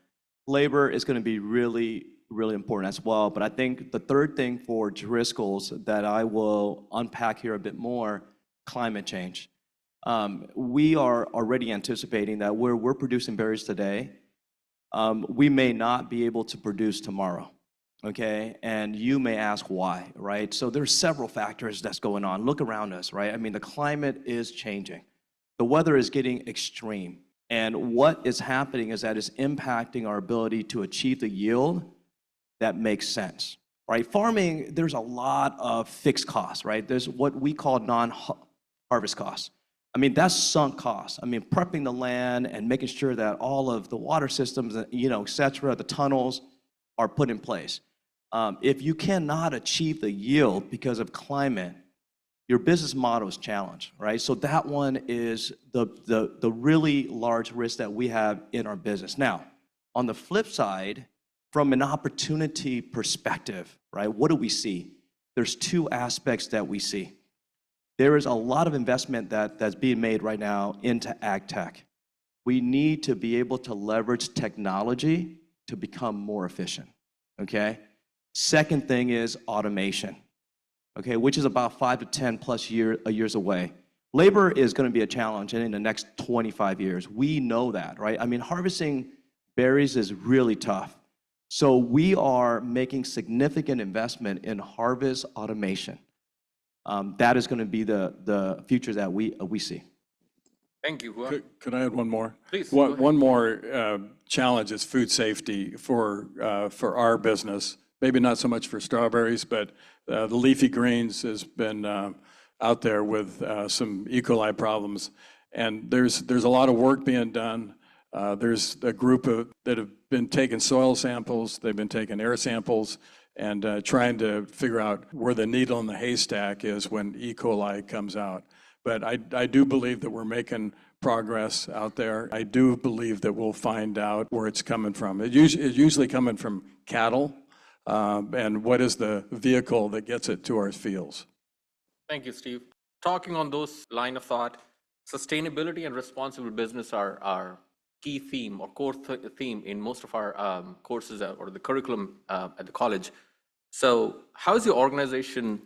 Labor is going to be really, really important as well. But I think the third thing for Driscoll's that I will unpack here a bit more, climate change. We are already anticipating that where we're producing berries today, we may not be able to produce tomorrow. Okay, and you may ask why, right? So there's several factors that's going on. Look around us, right? I mean, the climate is changing. The weather is getting extreme. And what is happening is that it's impacting our ability to achieve the yield that makes sense, right? Farming, there's a lot of fixed costs, right? There's what we call non-harvest costs. I mean, that's sunk costs. I mean, prepping the land and making sure that all of the water systems, et cetera, the tunnels are put in place. If you cannot achieve the yield because of climate, your business model is challenged, right? So that one is the really large risk that we have in our business. Now, on the flip side, from an opportunity perspective, right, what do we see? There's two aspects that we see. There is a lot of investment that's being made right now into ag tech. We need to be able to leverage technology to become more efficient, okay? Second thing is automation, okay, which is about 5 to 10 plus years away. Labor is going to be a challenge in the next 25 years. We know that, right? I mean, harvesting berries is really tough. So we are making significant investment in harvest automation. That is going to be the future that we see. Thank you. Huynh. Could I add one more? Please. One more challenge is food safety for our business. Maybe not so much for strawberries, but the leafy greens has been out there with some E. coli problems. And there's a lot of work being done. There's a group that have been taking soil samples, they've been taking air samples, and trying to figure out where the needle in the haystack is when E. coli comes out. But I do believe that we're making progress out there. I do believe that we'll find out where it's coming from. It's usually coming from cattle, and what is the vehicle that gets it to our fields. Thank you, Steve. Talking on those line of thought, sustainability and responsible business are key theme or core theme in most of our courses or the curriculum at the college. So how is your organization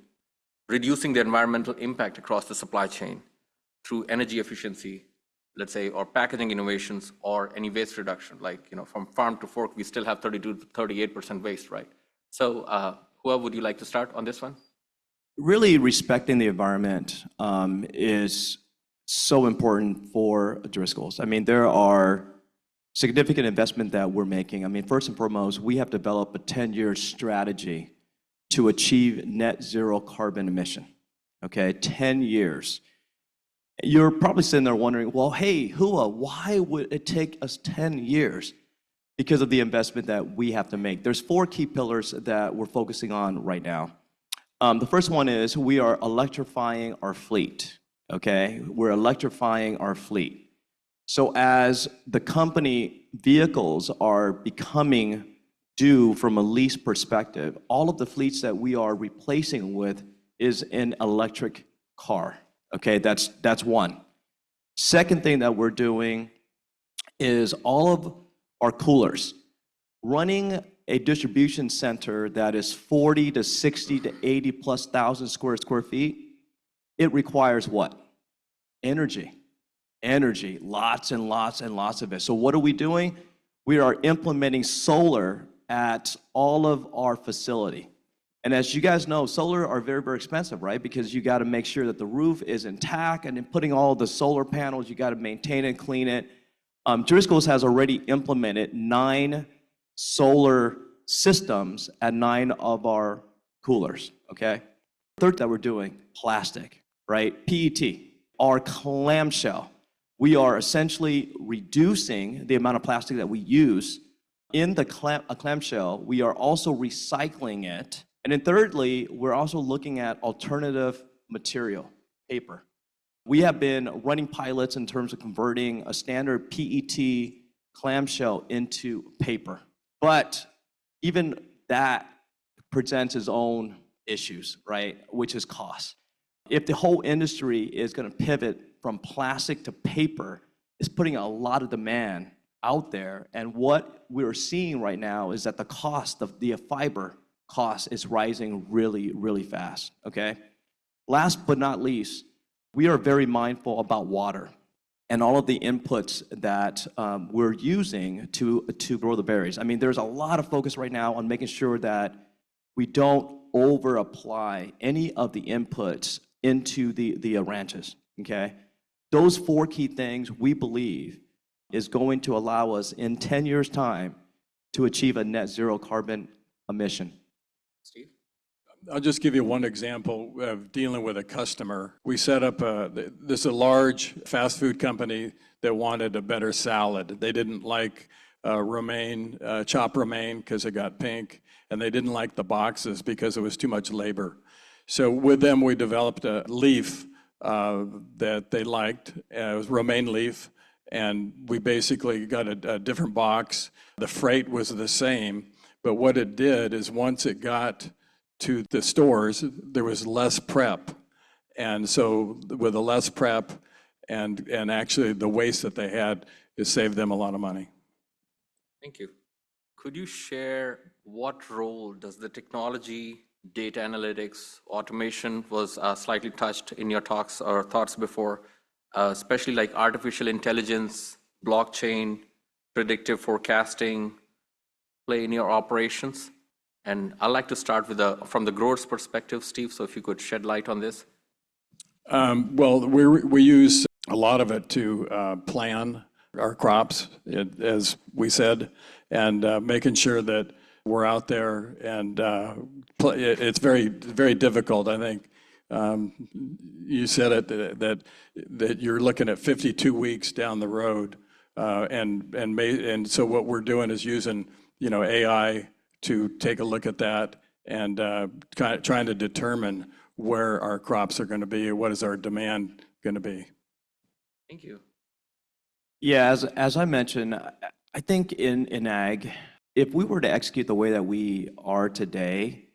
reducing the environmental impact across the supply chain through energy efficiency, let's say, or packaging innovations, or any waste reduction? Like, from farm to fork, we still have 32 to 38% waste, right? So whoever would you like to start on this one? Really respecting the environment is so important for Driscoll's. I mean, there are significant investment that we're making. I mean, first and foremost, we have developed a 10-year strategy to achieve net zero carbon emission, okay? 10 years. You're probably sitting there wondering, well, hey, Hua, why would it take us 10 years? Because of the investment that we have to make. There's 4 key pillars that we're focusing on right now. The first one is we are electrifying our fleet, okay? We're electrifying our fleet. So as the company vehicles are becoming due from a lease perspective, all of the fleets that we are replacing with is an electric car, okay? That's one. Second thing that we're doing is all of our coolers. Running a distribution center that is 40 to 60 to 80 plus thousand square feet, it requires what? Energy. Energy, lots and lots and lots of it. So what are we doing? We are implementing solar at all of our facility. And as you guys know, solar are very, very expensive, right? Because you got to make sure that the roof is intact, and then putting all the solar panels, you got to maintain it, clean it. Driscoll's has already implemented 9 solar systems at 9 of our coolers, okay? Third that we're doing, plastic, right? PET, our clamshell. We are essentially reducing the amount of plastic that we use in the clamshell. We are also recycling it. And then thirdly, we're also looking at alternative material, paper. We have been running pilots in terms of converting a standard PET clamshell into paper. But even that presents its own issues, right? Which is cost. If the whole industry is going to pivot from plastic to paper, it's putting a lot of demand out there. And what we're seeing right now is that the cost of the fiber cost is rising really, really fast, okay? Last but not least, we are very mindful about water and all of the inputs that we're using to grow the berries. I mean, there's a lot of focus right now on making sure that we don't over-apply any of the inputs into the ranches, okay? Those 4 key things, we believe, is going to allow us in 10 years' time to achieve a net zero carbon emission. Steve? I'll just give you one example of dealing with a customer. We set up this is a large fast food company that wanted a better salad. They didn't like romaine, chopped romaine because it got pink, and they didn't like the boxes because it was too much labor. So with them, we developed a leaf that they liked. It was romaine leaf, and we basically got a different box. The freight was the same, but what it did is once it got to the stores, there was less prep. And so with the less prep and actually the waste that they had, it saved them a lot of money. Thank you. Could you share what role does the technology, data analytics, automation was slightly touched in your talks or thoughts before, especially like artificial intelligence, blockchain, predictive forecasting play in your operations? And I'd like to start with from the grower's perspective, Steve, so if you could shed light on this. Well, we use a lot of it to plan our crops, as we said, and making sure that we're out there. And it's very, very difficult. I think you said it that you're looking at 52 weeks down the road, and so what we're doing is using AI to take a look at that and trying to determine where our crops are going to be, what is our demand going to be. Thank you. Yeah, as I mentioned, I think in ag, if we were to execute the way that we are today,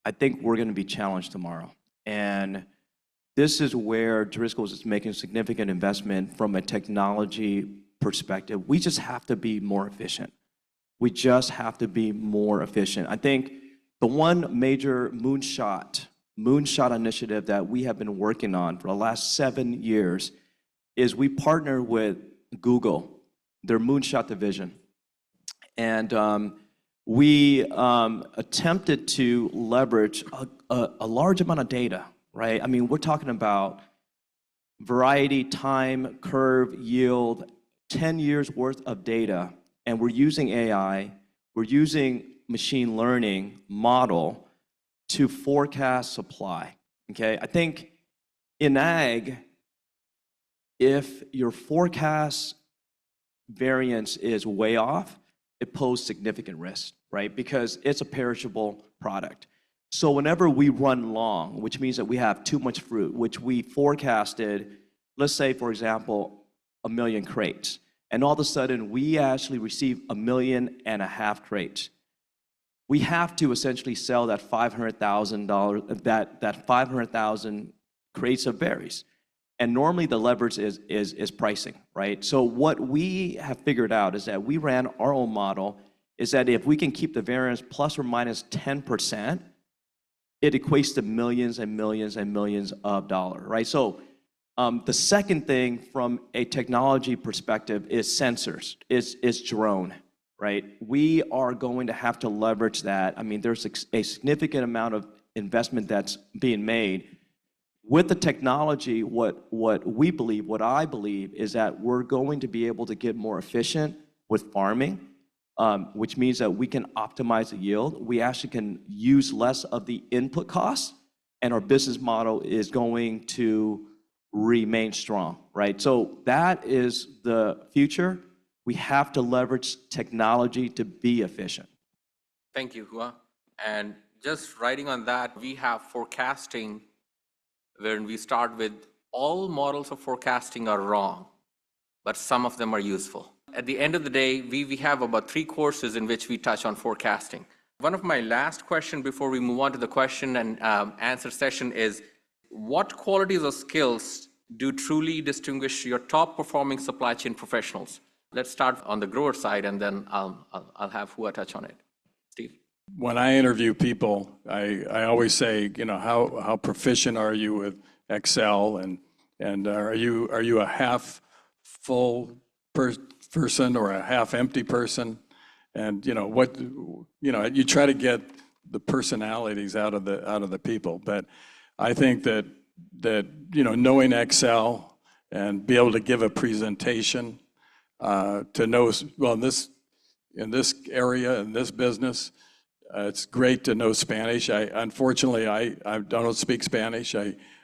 I think we're going to be challenged tomorrow. And this is where Driscoll's is making significant investment from a technology perspective. We just have to be more efficient. We just have to be more efficient. I think the one major moonshot initiative that we have been working on for the last 7 years is we partner with Google, their moonshot division. And we attempted to leverage a large amount of data, right? I mean, we're talking about variety, time, curve, yield, 10 years worth of data. And we're using AI, we're using machine learning model to forecast supply, okay? I think in ag, if your forecast variance is way off, it poses significant risk, right? Because it's a perishable product. So whenever we run long, which means that we have too much fruit, which we forecasted, let's say, for example, 1 million crates, and all of a sudden we actually receive 1.5 million crates. We have to essentially sell that $500,000, that 500,000 crates of berries. And normally the leverage is pricing, right? So what we have figured out is that we ran our own model, is that if we can keep the variance plus or minus 10%, it equates to millions and millions and millions of dollars, right? So the second thing from a technology perspective is sensors, is drone, right? We are going to have to leverage that. I mean, there's a significant amount of investment that's being made. With the technology, what I believe is that we're going to be able to get more efficient with farming, which means that we can optimize the yield. We actually can use less of the input costs, and our business model is going to remain strong, right? So that is the future. We have to leverage technology to be efficient. Thank you, Hua. And just writing on that, we have forecasting wherein we start with all models of forecasting are wrong, but some of them are useful. At the end of the day, we have about 3 courses in which we touch on forecasting. One of my last questions before we move on to the question and answer session is, what qualities or skills do truly distinguish your top performing supply chain professionals? Let's start on the grower side, and then I'll have Hua touch on it. Steve? When I interview people, I always say, how proficient are you with Excel, and are you a half full person or a half empty person? And you try to get the personalities out of the people. But I think that knowing Excel and be able to give a presentation, to know, well, in this area, in this business, It's great to know Spanish. Unfortunately, I don't speak Spanish.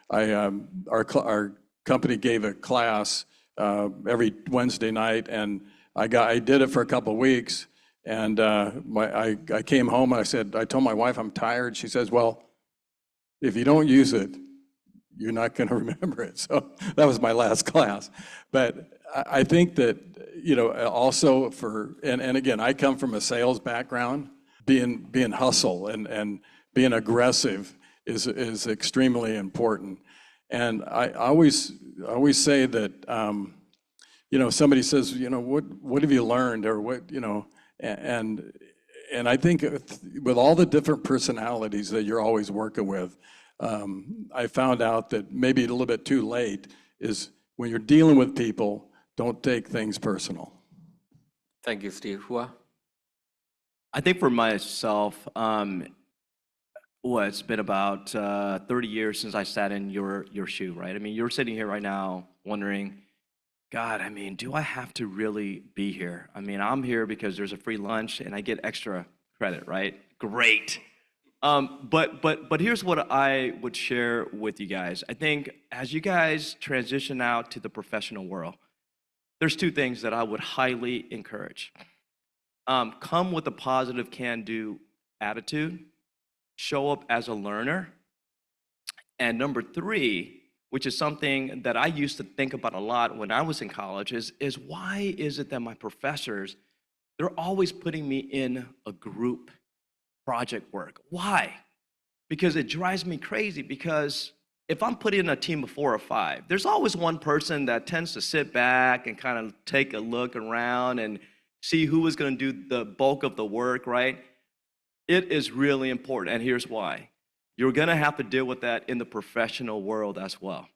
Our company gave a class every Wednesday night, and I did it for a couple of weeks. And I came home and I told my wife I'm tired. She says, well, if you don't use it, you're not going to remember it. So that was my last class. But I think that, also and again, I come from a sales background. Being hustle and being aggressive is extremely important. And I always say that, somebody says, what have you learned, or what, and I think with all the different personalities that you're always working with, I found out that maybe a little bit too late is when you're dealing with people, don't take things personal. Thank you, Steve. Hua? I think for myself, it's been about 30 years since I sat in your shoe, right? I mean, you're sitting here right now wondering, God, I mean, do I have to really be here? I mean, I'm here because there's a free lunch and I get extra credit, right? Great. But here's what I would share with you guys. I think as you guys transition out to the professional world, there's two things that I would highly encourage. Come with a positive can-do attitude, show up as a learner, and number three, which is something that I used to think about a lot when I was in college, is why is it that my professors, they're always putting me in a group project work? Why? Because it drives me crazy, because if I'm putting in a team of 4 or 5, there's always one person that tends to sit back and kind of take a look around and see who is going to do the bulk of the work, right? It is really important, and here's why. You're going to have to deal with that in the professional world as well,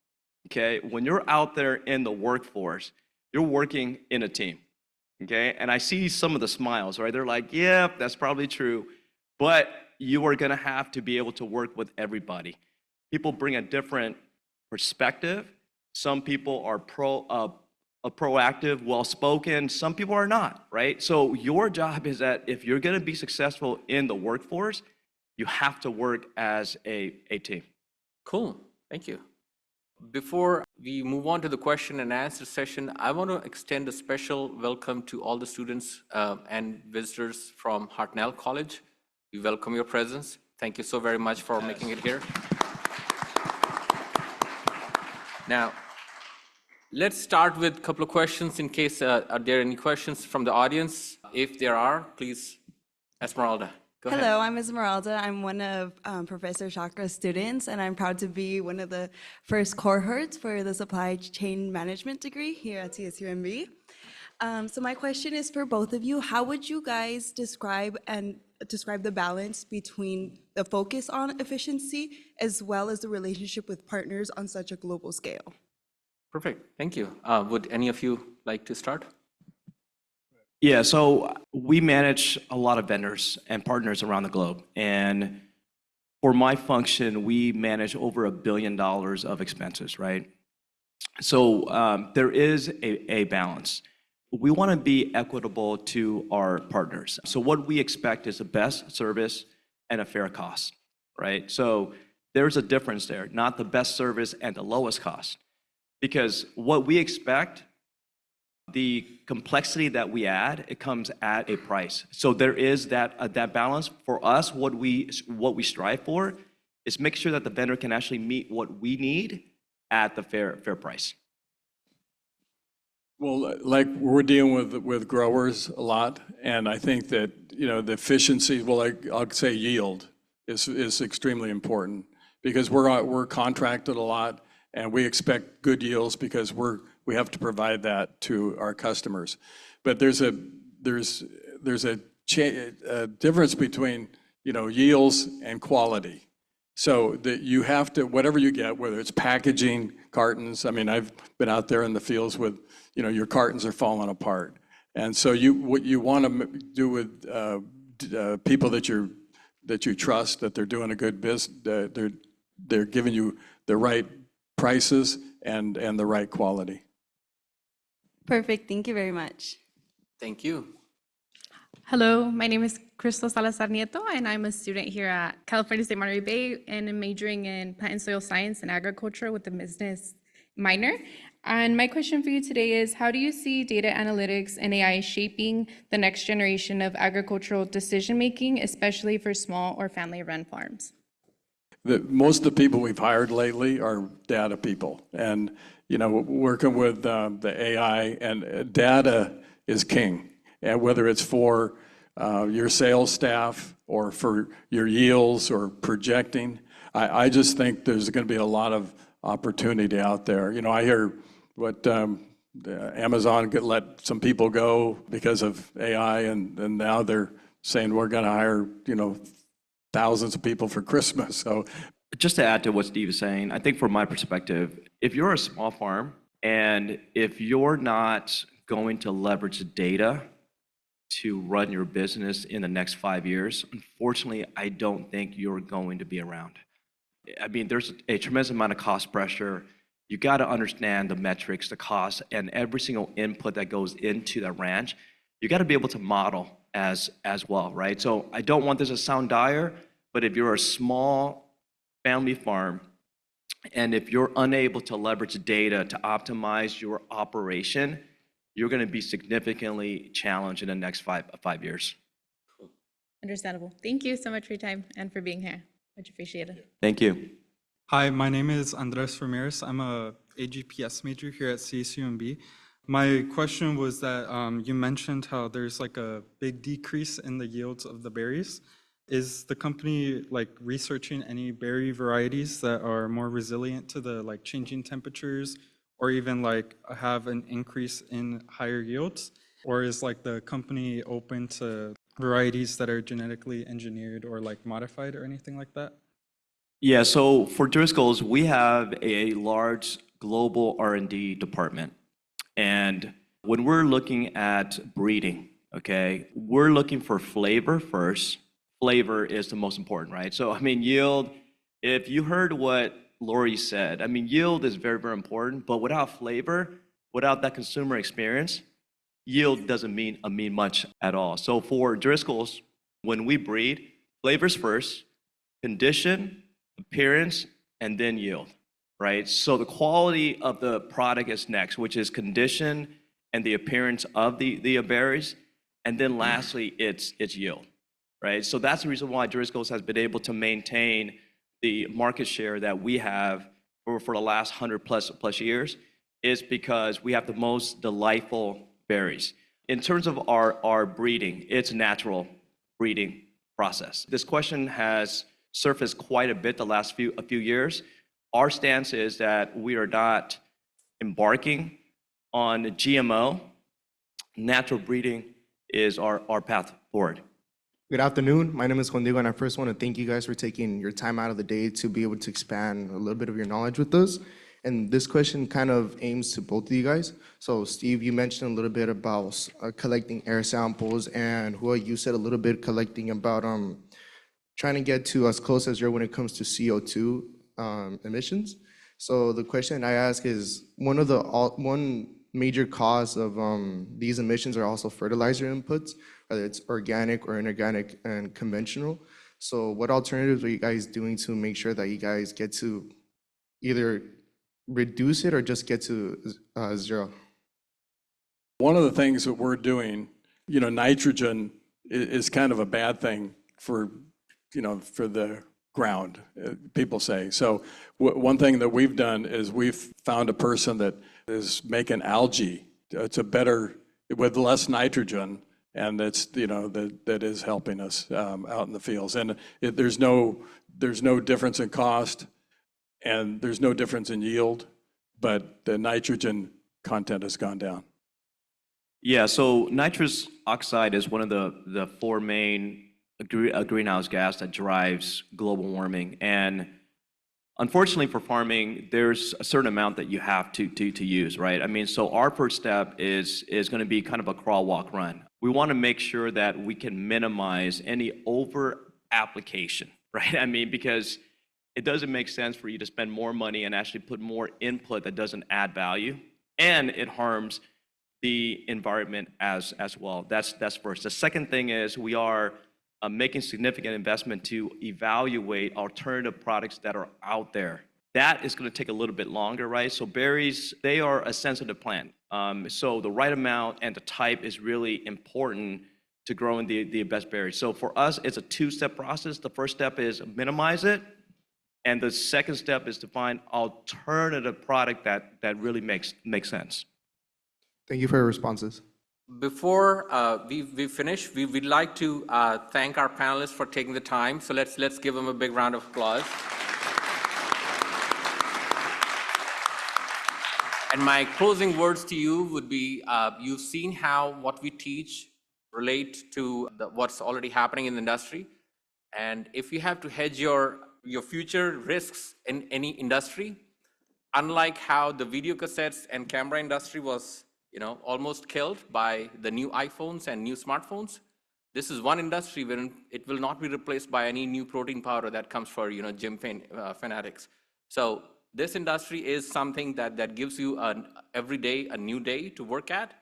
okay? When you're out there in the workforce, you're working in a team, okay? And I see some of the smiles, right? They're like, yeah, that's probably true, but you are going to have to be able to work with everybody. People bring a different perspective. Some people are proactive, well-spoken. Some people are not, right? So your job is that if you're going to be successful in the workforce, you have to work as a team. Cool, thank you. Before we move on to the question and answer session, I want to extend a special welcome to all the students and visitors from Hartnell College. We welcome your presence. Thank you so very much for making it here. Now, let's start with a couple of questions in case, are there any questions from the audience? If there are, please, Esmeralda. Go ahead. Hello, I'm Esmeralda. I'm one of Professor Shakya's students, and I'm proud to be one of the first cohorts for the supply chain management degree here at CSUMB. So my question is for both of you. How would you guys describe the balance between the focus on efficiency as well as the relationship with partners on such a global scale? Perfect, thank you. Would any of you like to start? Yeah, so we manage a lot of vendors and partners around the globe. And for my function, we manage over $1 billion of expenses, right? So there is a balance. We want to be equitable to our partners. So what we expect is the best service and a fair cost, right? So there's a difference there, not the best service and the lowest cost. Because what we expect, the complexity that we add, it comes at a price. So there is that balance. For us, what we strive for is make sure that the vendor can actually meet what we need at the fair price. Well, like we're dealing with growers a lot, and I think that the efficiency, I'll say yield, is extremely important because we're contracted a lot, and we expect good yields because we have to provide that to our customers. But there's a difference between yields and quality. So that you have to, whatever you get, whether it's packaging, cartons. I mean, I've been out there in the fields with, your cartons are falling apart. And so what you want to do with people that you trust, that they're doing a good business, they're giving you the right prices and the right quality. Perfect. Thank you very much. Thank you. Hello, my name is Crystal Salazar Nieto, and I'm a student here at California State Monterey Bay, and I'm majoring in plant and soil science and agriculture with a business minor. And my question for you today is, how do you see data analytics and AI shaping the next generation of agricultural decision-making, especially for small or family-run farms? Most of the people we've hired lately are data people. And, working with the AI, and data is king. And whether it's for your sales staff or for your yields or projecting, I just think there's going to be a lot of opportunity out there. I hear what Amazon let some people go because of AI, and now they're saying we're going to hire, thousands of people for Christmas. So, just to add to what Steve is saying, I think from my perspective, if you're a small farm and if you're not going to leverage the data to run your business in the next 5 years, unfortunately, I don't think you're going to be around. I mean, there's a tremendous amount of cost pressure. You got to understand the metrics, the cost, and every single input that goes into the ranch. You got to be able to model as well, right? So I don't want this to sound dire, but if you're a small family farm, and if you're unable to leverage data to optimize your operation, you're going to be significantly challenged in the next five years. Understandable. Thank you so much for your time and for being here. Much appreciated. Thank you. Hi, my name is Andres Ramirez. I'm a AGPS major here at CSUMB. My question was that you mentioned how there's like a big decrease in the yields of the berries. Is the company researching any berry varieties that are more resilient to the changing temperatures, or even have an increase in higher yields? Or is the company open to varieties that are genetically engineered or modified or anything like that? Yeah, so for Driscoll's, we have a large global R&D department. And when we're looking at breeding, okay, we're looking for flavor first. Flavor is the most important, right? So, yield, if you heard what Lorri said, yield is very, very important, but without flavor, without that consumer experience, yield doesn't mean much at all. So for Driscoll's, when we breed, flavors first, condition, appearance, and then yield, right? So the quality of the product is next, which is condition and the appearance of the berries, and then lastly, it's yield, right? So that's the reason why Driscoll's has been able to maintain the market share that we have for the last 100 plus years, is because we have the most delightful berries. In terms of our breeding, it's a natural breeding process. This question has surfaced quite a bit the last few years. Our stance is that we are not embarking on GMO. Natural breeding is our path forward. Good afternoon. My name is Juan Diego, and I first want to thank you guys for taking your time out of the day to be able to expand a little bit of your knowledge with us. And this question kind of aims to both of you guys. So Steve, you mentioned a little bit about collecting air samples, and Huynh, you said a little bit collecting about trying to get to as close as zero when it comes to CO2 emissions. So the question I ask is, one major cause of these emissions are also fertilizer inputs, whether it's organic or inorganic and conventional. So what alternatives are you guys doing to make sure that you guys get to either reduce it or just get to zero? One of the things that we're doing, nitrogen is kind of a bad thing for the ground, people say. So one thing that we've done is we've found a person that is making algae. It's a better, with less nitrogen, and it's, that is helping us out in the fields. And there's no difference in cost, and there's no difference in yield, but the nitrogen content has gone down. Yeah, so nitrous oxide is one of the four main greenhouse gas that drives global warming. And unfortunately for farming, there's a certain amount that you have to use, right? So our first step is going to be kind of a crawl, walk, run. We want to make sure that we can minimize any over application, right? Because it doesn't make sense for you to spend more money and actually put more input that doesn't add value, and it harms the environment as well. That's first. The second thing is we are making significant investment to evaluate alternative products that are out there. That is going to take a little bit longer, right? So berries, they are a sensitive plant. So the right amount and the type is really important to growing the best berries. So for us, it's a two-step process. The first step is minimize it. And the second step is to find alternative product that really makes sense. Thank you for your responses. Before we finish, we'd like to thank our panelists for taking the time. So let's give them a big round of applause. And my closing words to you would be, you've seen how what we teach relate to what's already happening in the industry. And if you have to hedge your future risks in any industry, unlike how the video cassettes and camera industry was almost killed by the new iPhones and new smartphones, this is one industry where it will not be replaced by any new protein powder that comes for gym fanatics. So this industry is something that gives you every day a new day to work at.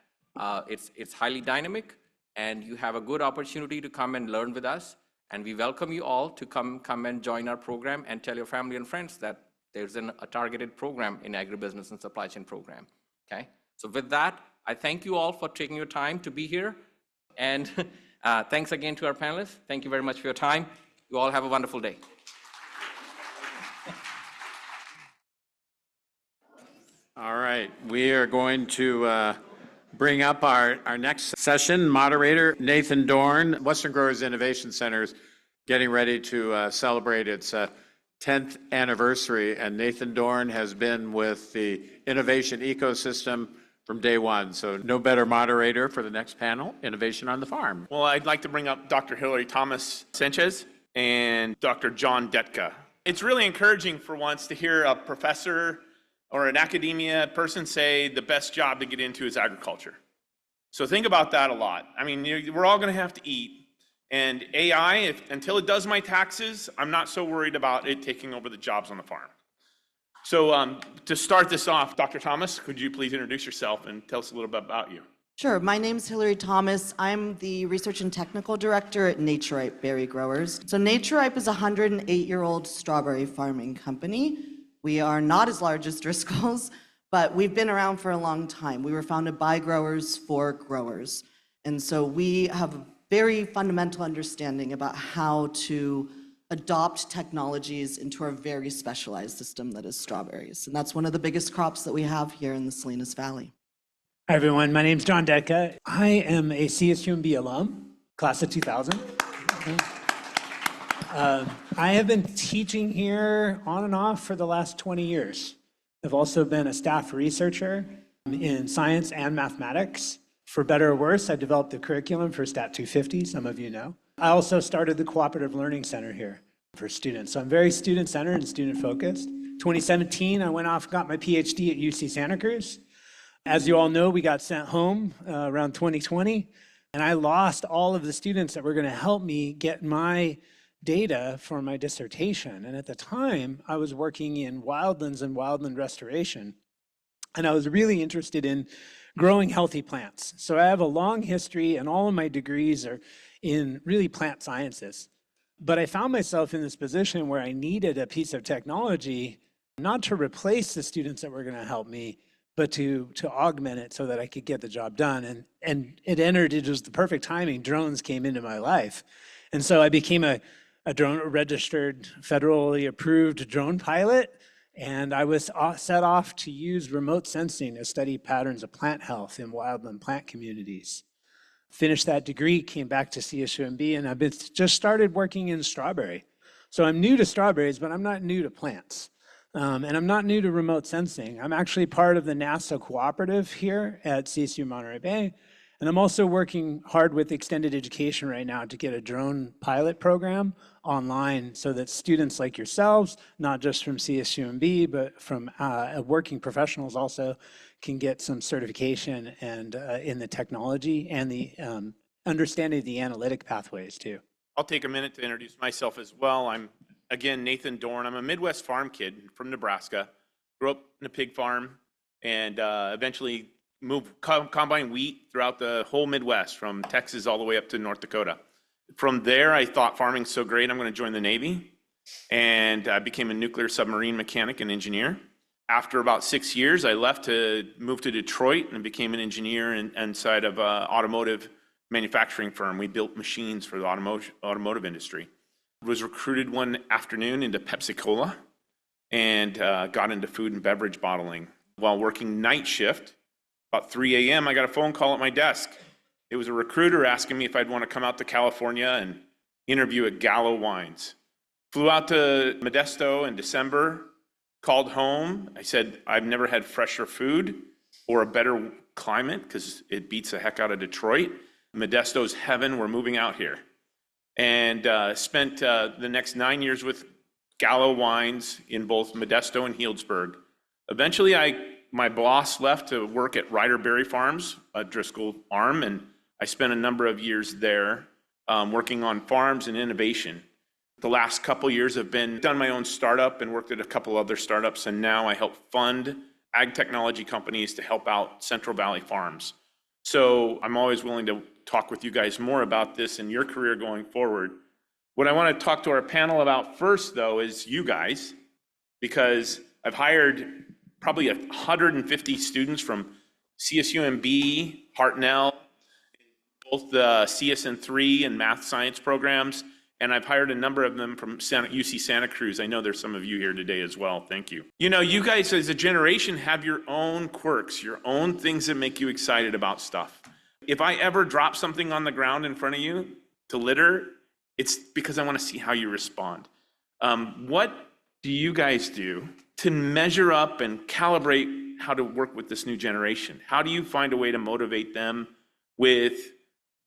It's highly dynamic, and you have a good opportunity to come and learn with us. And we welcome you all to come and join our program and tell your family and friends that there's a targeted program in agribusiness and supply chain program. Okay. So with that, I thank you all for taking your time to be here. And thanks again to our panelists. Thank you very much for your time. You all have a wonderful day. All right, we are going to bring up our next session. Moderator Nathan Dorn, Western Growers Innovation Center is getting ready to celebrate its 10th anniversary, and Nathan Dorn has been with the innovation ecosystem from day one. So no better moderator for the next panel, Innovation on the Farm. Well, I'd like to bring up Dr. Hillary Thomas-Sanchez and Dr. John Detka. It's really encouraging for once to hear a professor or an academia person say the best job to get into is agriculture. So think about that a lot. I mean, we're all going to have to eat. And AI, until it does my taxes, I'm not so worried about it taking over the jobs on the farm. So to start this off, Dr. Thomas, could you please introduce yourself and tell us a little bit about you? Sure. My name's Hillary Thomas. I'm the Research and Technical Director at Naturipe Berry Growers. So Naturipe is a 108-year-old strawberry farming company. We are not as large as Driscoll's, but we've been around for a long time. We were founded by growers for growers. And so we have a very fundamental understanding about how to adopt technologies into our very specialized system that is strawberries. And that's one of the biggest crops that we have here in the Salinas Valley. Hi, everyone. My name's John Detka. I am a CSUMB alum, class of 2000. I have been teaching here on and off for the last 20 years. I've also been a staff researcher in science and mathematics. For better or worse, I developed the curriculum for Stat 250, some of you know. I also started the Cooperative Learning Center here for students. So I'm very student-centered and student-focused. 2017, I went off, got my PhD at UC Santa Cruz. As you all know, we got sent home around 2020, and I lost all of the students that were going to help me get my data for my dissertation. And at the time, I was working in wildlands and wildland restoration, and I was really interested in growing healthy plants. So I have a long history, and all of my degrees are in really plant sciences. But I found myself in this position where I needed a piece of technology, not to replace the students that were going to help me, but to augment it so that I could get the job done. And it was the perfect timing. Drones came into my life. And so I became a drone registered, federally approved drone pilot. And I was set off to use remote sensing to study patterns of plant health in wildland plant communities. Finished that degree, came back to CSUMB, and I've just started working in strawberry. So I'm new to strawberries, but I'm not new to plants. And I'm not new to remote sensing. I'm actually part of the NASA cooperative here at CSU Monterey Bay. And I'm also working hard with extended education right now to get a drone pilot program online so that students like yourselves, not just from CSUMB, but from working professionals also can get some certification and in the technology and the understanding of the analytic pathways too. I'll take a minute to introduce myself as well. I'm, again, Nathan Dorn. I'm a Midwest farm kid from Nebraska. Grew up in a pig farm and eventually move combine wheat throughout the whole Midwest, from Texas all the way up to North Dakota. From there, I thought farming's so great, I'm going to join the Navy. And I became a nuclear submarine mechanic and engineer. After about 6 years, I left to move to Detroit and became an engineer inside of an automotive manufacturing firm. We built machines for the automotive industry. I was recruited one afternoon into Pepsi-Cola and got into food and beverage bottling. While working night shift, about 3 a.m., I got a phone call at my desk. It was a recruiter asking me if I'd want to come out to California and interview at Gallo Wines. Flew out to Modesto in December, called home. I said, I've never had fresher food or a better climate because it beats the heck out of Detroit. Modesto's heaven, we're moving out here. And spent the next 9 years with Gallo Wines in both Modesto and Healdsburg. Eventually, my boss left to work at Ryder Berry Farms, a Driscoll arm, and I spent a number of years there working on farms and innovation. The last couple years have been done my own startup and worked at a couple other startups, and now I help fund ag technology companies to help out Central Valley farms. So I'm always willing to talk with you guys more about this and your career going forward. What I want to talk to our panel about first, though, is you guys, because I've hired probably 150 students from CSUMB, Hartnell, both the CSN3 and math science programs. And I've hired a number of them from UC Santa Cruz. I know there's some of you here today as well. Thank you. You know, you guys as a generation have your own quirks, your own things that make you excited about stuff. If I ever drop something on the ground in front of you to litter, it's because I want to see how you respond. What do you guys do to measure up and calibrate how to work with this new generation? How do you find a way to motivate them with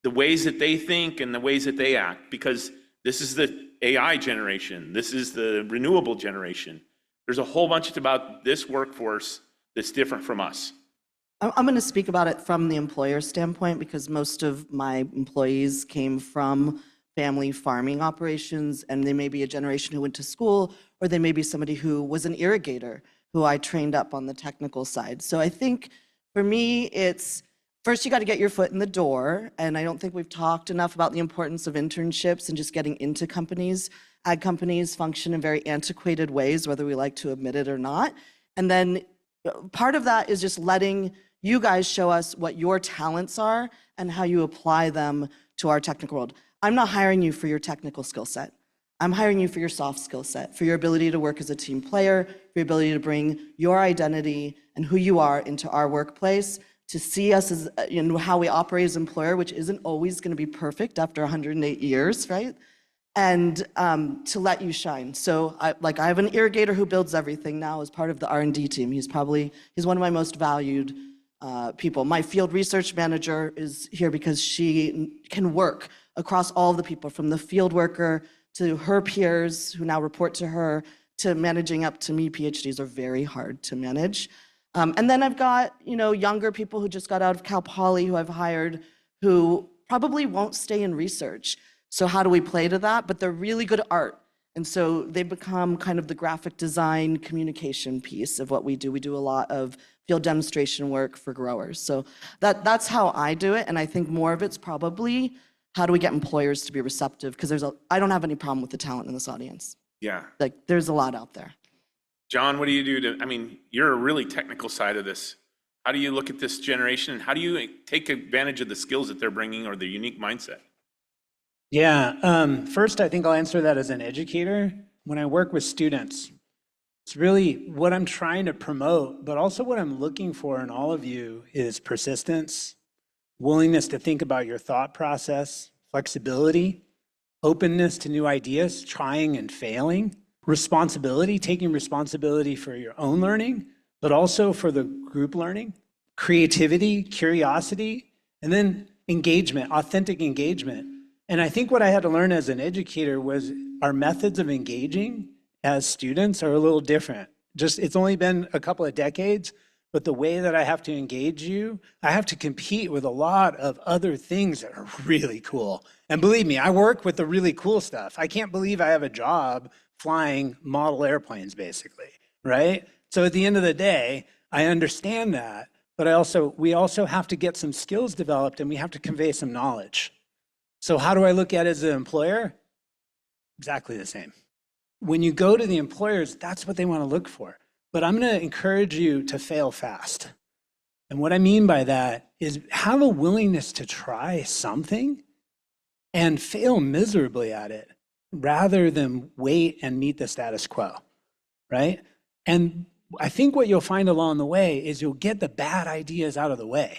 the ways that they think and the ways that they act? Because this is the AI generation. This is the renewable generation. There's a whole bunch about this workforce that's different from us. I'm going to speak about it from the employer standpoint because most of my employees came from family farming operations, and they may be a generation who went to school, or they may be somebody who was an irrigator who I trained up on the technical side. So I think for me, it's first, you got to get your foot in the door, and I don't think we've talked enough about the importance of internships and just getting into companies. Ag companies function in very antiquated ways, whether we like to admit it or not. And then part of that is just letting you guys show us what your talents are and how you apply them to our technical world. I'm not hiring you for your technical skill set. I'm hiring you for your soft skill set, for your ability to work as a team player, for your ability to bring your identity and who you are into our workplace, to see us as, how we operate as an employer, which isn't always going to be perfect after 108 years, right? And to let you shine. So I have an irrigator who builds everything now as part of the R&D team. He's one of my most valued people. My field research manager is here because she can work across all of the people, from the field worker to her peers who now report to her, to managing up to me. PhDs are very hard to manage. And then I've got, younger people who just got out of Cal Poly who I've hired who probably won't stay in research. So how do we play to that? But they're really good at art. And so they become kind of the graphic design communication piece of what we do. We do a lot of field demonstration work for growers. So that's how I do it. And I think more of it's probably how do we get employers to be receptive? Because I don't have any problem with the talent in this audience. Yeah. There's a lot out there. John, what do you do you're a really technical side of this. How do you look at this generation, and how do you take advantage of the skills that they're bringing or their unique mindset? Yeah, first I think I'll answer that as an educator. When I work with students, it's really what I'm trying to promote, but also what I'm looking for in all of you is persistence, willingness to think about your thought process, flexibility, openness to new ideas, trying and failing, responsibility, taking responsibility for your own learning, but also for the group learning, creativity, curiosity, and then engagement, authentic engagement. And I think what I had to learn as an educator was our methods of engaging as students are a little different. It's only been a couple of decades, but the way that I have to engage you, I have to compete with a lot of other things that are really cool. And believe me, I work with the really cool stuff. I can't believe I have a job flying model airplanes, basically, right? So at the end of the day, I understand that, but we also have to get some skills developed and we have to convey some knowledge. So how do I look at it as an employer? Exactly the same. When you go to the employers, that's what they want to look for. But I'm going to encourage you to fail fast. And what I mean by that is have a willingness to try something and fail miserably at it rather than wait and meet the status quo, right? And I think what you'll find along the way is you'll get the bad ideas out of the way.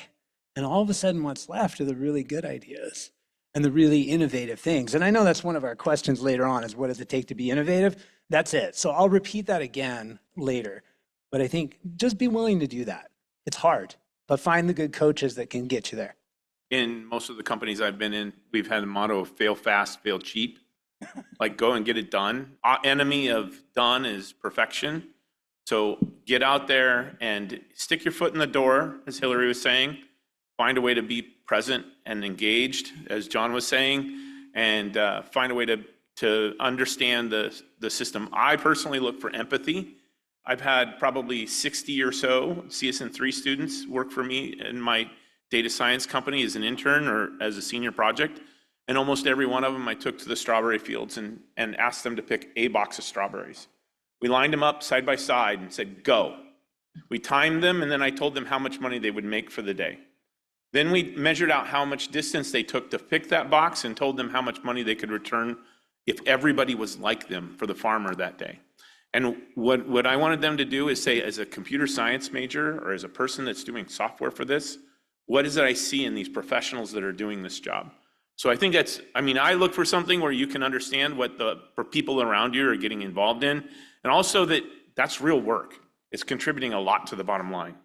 And all of a sudden what's left are the really good ideas and the really innovative things. And I know that's one of our questions later on is what does it take to be innovative? That's it. So I'll repeat that again later. But I think just be willing to do that. It's hard, but find the good coaches that can get you there. In most of the companies I've been in, we've had a motto of fail fast, fail cheap. Like go and get it done. Our enemy of done is perfection. So get out there and stick your foot in the door, as Hillary was saying. Find a way to be present and engaged, as John was saying, and find a way to understand the system. I personally look for empathy. I've had probably 60 or so CSN3 students work for me in my data science company as an intern or as a senior project. And almost every one of them I took to the strawberry fields and asked them to pick a box of strawberries. We lined them up side by side and said, go. We timed them, and then I told them how much money they would make for the day. Then we measured out how much distance they took to pick that box and told them how much money they could return if everybody was like them for the farmer that day. And what I wanted them to do is say, as a computer science major or as a person that's doing software for this, what is it I see in these professionals that are doing this job? So I think I look for something where you can understand what for people around you are getting involved in, and also that's real work. It's contributing a lot to the bottom line.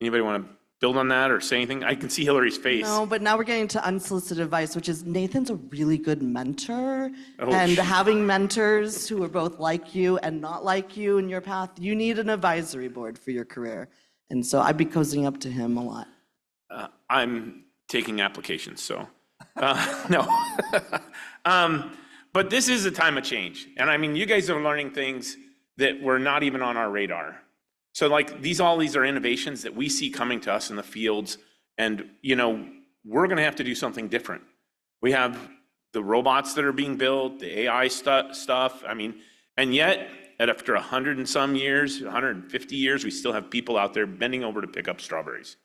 Anybody want to build on that or say anything? I can see Hillary's face. No, but now we're getting to unsolicited advice, which is Nathan's a really good mentor. And having mentors who are both like you and not like you in your path, you need an advisory board for your career. And so I'd be cozying up to him a lot. I'm taking applications, so no. But this is a time of change. And I mean, you guys are learning things that were not even on our radar. So like all these are innovations that we see coming to us in the fields, and we're going to have to do something different. We have the robots that are being built, the AI stuff. I mean, and yet after 100 and some years, 150 years, we still have people out there bending over to pick up strawberries.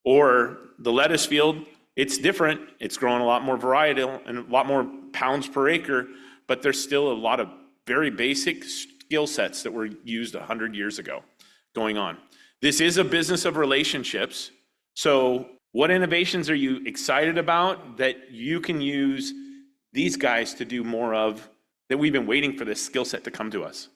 Or the lettuce field, it's different. It's growing a lot more varietal and a lot more pounds per acre, but there's still a lot of very basic skill sets that were used 100 years ago going on. This is a business of relationships. So what innovations are you excited about that you can use these guys to do more of that we've been waiting for this skill set to come to us?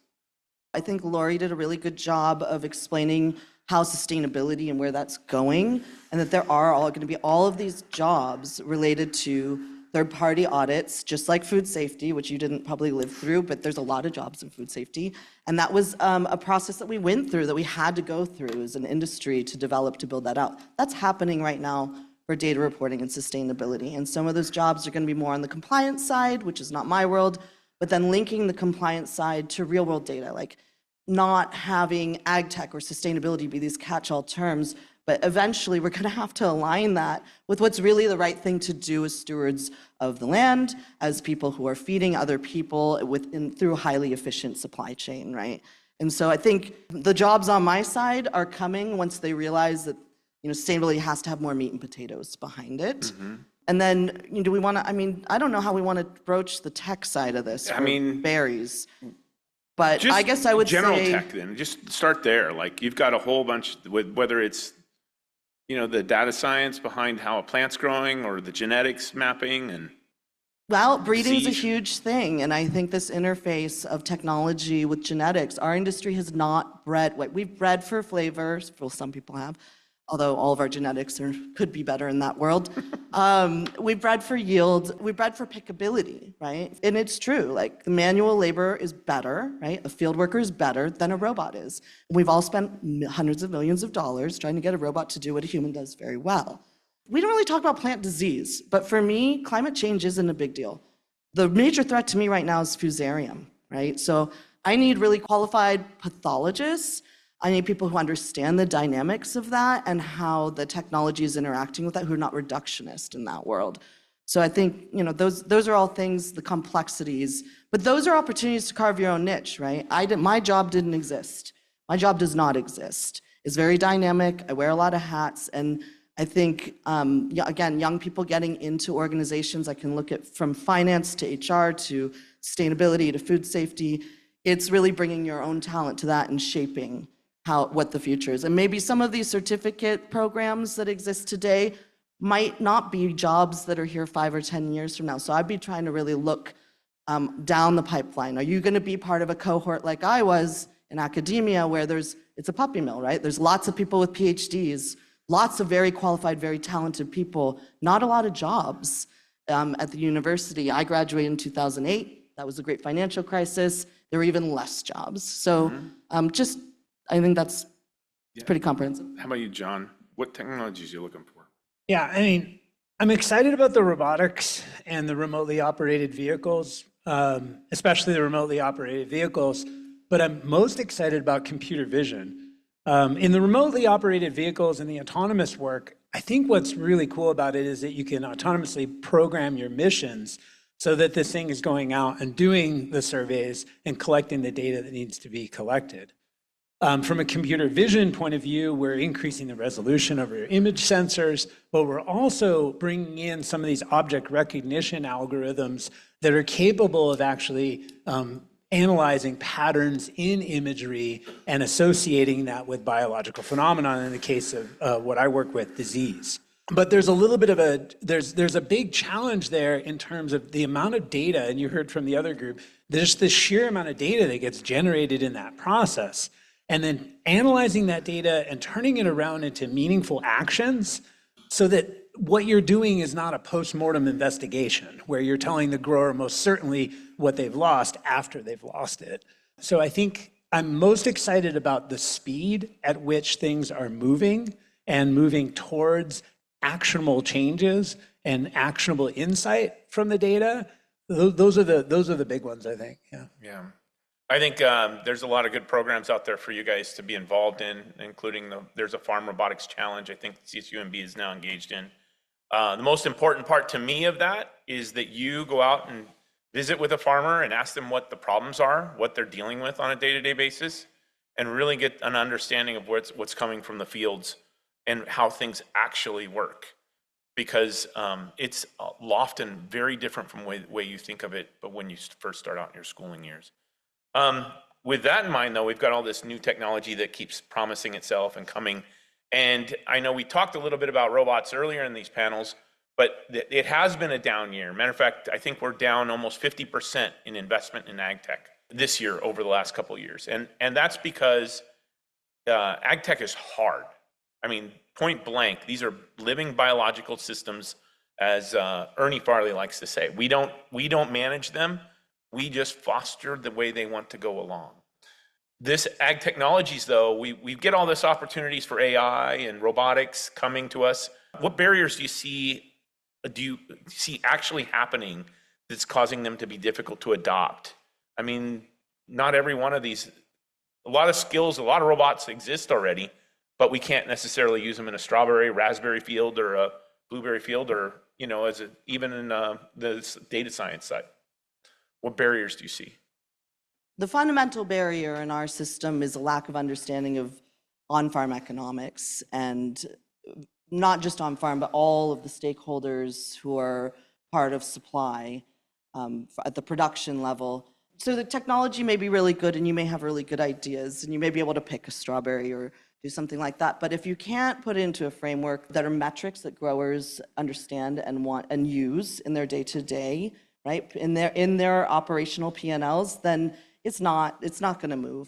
I think Lorri did a really good job of explaining how sustainability and where that's going, and that there are going to be all of these jobs related to third-party audits, just like food safety, which you didn't probably live through, but there's a lot of jobs in food safety. And that was a process that we went through, that we had to go through as an industry to develop, to build that out. That's happening right now for data reporting and sustainability. And some of those jobs are going to be more on the compliance side, which is not my world, but then linking the compliance side to real-world data, like not having ag tech or sustainability be these catch-all terms, but eventually we're going to have to align that with what's really the right thing to do as stewards of the land, as people who are feeding other people through a highly efficient supply chain, right? And so I think the jobs on my side are coming once they realize that sustainability has to have more meat and potatoes behind it. Mm-hmm. And then do we want to, I don't know how we want to broach the tech side of this, berries. But I guess I would say general tech then, just start there. Like you've got a whole bunch, whether it's the data science behind how a plant's growing or the genetics mapping and. Well, breeding's a huge thing. And I think this interface of technology with genetics, our industry has not bred, we've bred for flavors, well, some people have, although all of our genetics could be better in that world. We bred for yield, we bred for pickability, right? And it's true, like the manual labor is better, right? A field worker is better than a robot is. We've all spent hundreds of millions of dollars trying to get a robot to do what a human does very well. We don't really talk about plant disease, but for me, climate change isn't a big deal. The major threat to me right now is fusarium, right? So I need really qualified pathologists I need people who understand the dynamics of that and how the technology is interacting with that, who are not reductionist in that world. So I think, those are all things, the complexities, but those are opportunities to carve your own niche, right? My job didn't exist. My job does not exist. It's very dynamic. I wear a lot of hats. And I think, again, young people getting into organizations, I can look at from finance to HR to sustainability to food safety. It's really bringing your own talent to that and shaping what the future is. And maybe some of these certificate programs that exist today might not be jobs that are here 5 or 10 years from now. So I'd be trying to really look down the pipeline. Are you going to be part of a cohort like I was in academia where it's a puppy mill, right? There's lots of people with PhDs, lots of very qualified, very talented people, not a lot of jobs at the university. I graduated in 2008. That was a great financial crisis. There were even less jobs. So I think that's pretty comprehensive. How about you, John? What technologies are you looking for? Yeah, I mean, I'm excited about the robotics and the remotely operated vehicles, especially the remotely operated vehicles, but I'm most excited about computer vision. In the remotely operated vehicles and the autonomous work, I think what's really cool about it is that you can autonomously program your missions so that this thing is going out and doing the surveys and collecting the data that needs to be collected. From a computer vision point of view, we're increasing the resolution of our image sensors, but we're also bringing in some of these object recognition algorithms that are capable of actually analyzing patterns in imagery and associating that with biological phenomena in the case of what I work with, disease. But there's a little bit of there's a big challenge there in terms of the amount of data, and you heard from the other group, there's the sheer amount of data that gets generated in that process. And then analyzing that data and turning it around into meaningful actions so that what you're doing is not a post-mortem investigation where you're telling the grower most certainly what they've lost after they've lost it. So I think I'm most excited about the speed at which things are moving and moving towards actionable changes and actionable insight from the data. Those are the big ones, I think. Yeah. I think there's a lot of good programs out there for you guys to be involved in, including there's a farm robotics challenge I think CSUMB is now engaged in. The most important part to me of that is that you go out and visit with a farmer and ask them what the problems are, what they're dealing with on a day-to-day basis, and really get an understanding of what's coming from the fields and how things actually work. Because it's often very different from the way you think of it, but when you first start out in your schooling years. With that in mind, though, we've got all this new technology that keeps promising itself and coming. And I know we talked a little bit about robots earlier in these panels, but it has been a down year. Matter of fact, I think we're down almost 50% in investment in ag tech this year over the last couple of years. And that's because ag tech is hard. I mean, point blank, these are living biological systems, as Ernie Farley likes to say. We don't manage them. We just foster the way they want to go along. This ag technologies, though, we get all this opportunities for AI and robotics coming to us. What barriers do you see actually happening that's causing them to be difficult to adopt? I mean, not every one of these, a lot of skills, a lot of robots exist already, but we can't necessarily use them in a strawberry, raspberry field or a blueberry field or, even in the data science side. What barriers do you see? The fundamental barrier in our system is a lack of understanding of on-farm economics, and not just on-farm, but all of the stakeholders who are part of supply at the production level. So the technology may be really good and you may have really good ideas and you may be able to pick a strawberry or do something like that. But if you can't put it into a framework that are metrics that growers understand and want and use in their day-to-day, right, in their operational P&Ls, then it's not going to move.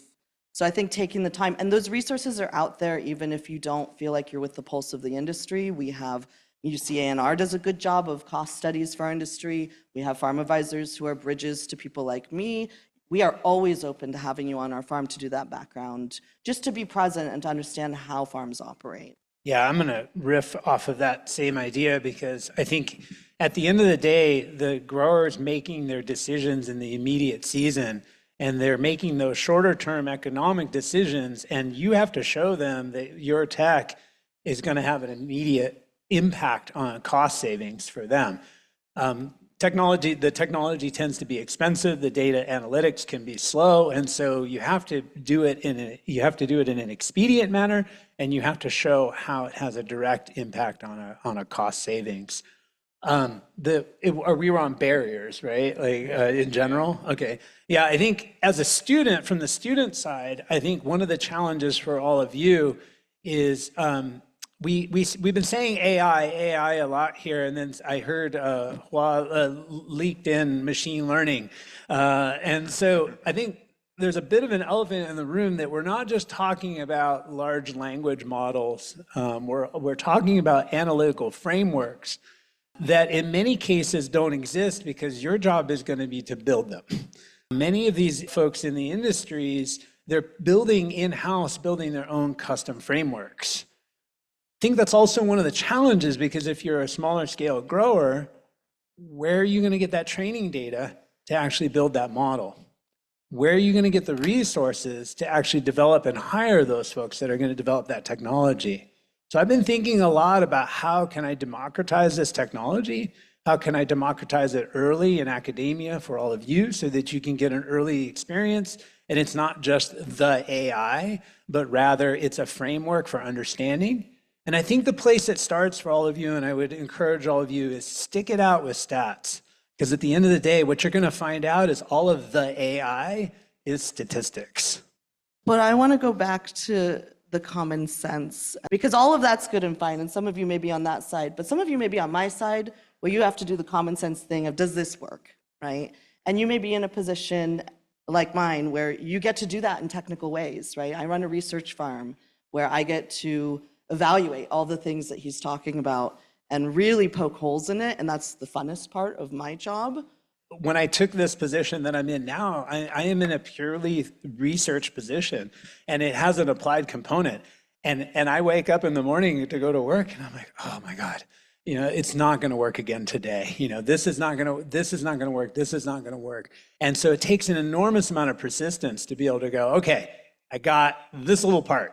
So I think taking the time, and those resources are out there even if you don't feel like you're with the pulse of the industry. We have UCANR does a good job of cost studies for our industry. We have farm advisors who are bridges to people like me. We are always open to having you on our farm to do that background, just to be present and to understand how farms operate. Yeah, I'm going to riff off of that same idea because I think at the end of the day, the growers making their decisions in the immediate season and they're making those shorter term economic decisions, and you have to show them that your tech is going to have an immediate impact on cost savings for them. The technology tends to be expensive, the data analytics can be slow, and so you have to do it in an expedient manner, and you have to show how it has a direct impact on a cost savings. We were on barriers, right? Like in general? Okay. Yeah, I think as a student, from the student side, I think one of the challenges for all of you is we've been saying AI a lot here, and then I heard leaked in machine learning. And so I think there's a bit of an elephant in the room that we're not just talking about large language models. We're talking about analytical frameworks that in many cases don't exist because your job is going to be to build them. Many of these folks in the industries, they're building in-house, building their own custom frameworks. I think that's also one of the challenges, because if you're a smaller scale grower, where are you going to get that training data to actually build that model? Where are you going to get the resources to actually develop and hire those folks that are going to develop that technology? So I've been thinking a lot about how can I democratize this technology? How can I democratize it early in academia for all of you so that you can get an early experience? And it's not just the AI, but rather it's a framework for understanding. And I think the place it starts for all of you, and I would encourage all of you, is stick it out with stats. Because at the end of the day, what you're going to find out is all of the AI is statistics. But I want to go back to the common sense, because all of that's good and fine, and some of you may be on that side, but some of you may be on my side where you have to do the common sense thing of, does this work, right? And you may be in a position like mine where you get to do that in technical ways, right? I run a research farm where I get to evaluate all the things that he's talking about and really poke holes in it, and that's the funnest part of my job. When I took this position that I'm in now, I am in a purely research position, and it has an applied component. And I wake up in the morning to go to work, and I'm like, oh my God, it's not going to work again today. This is not going to work. This is not going to work. And so it takes an enormous amount of persistence to be able to go, okay, I got this little part.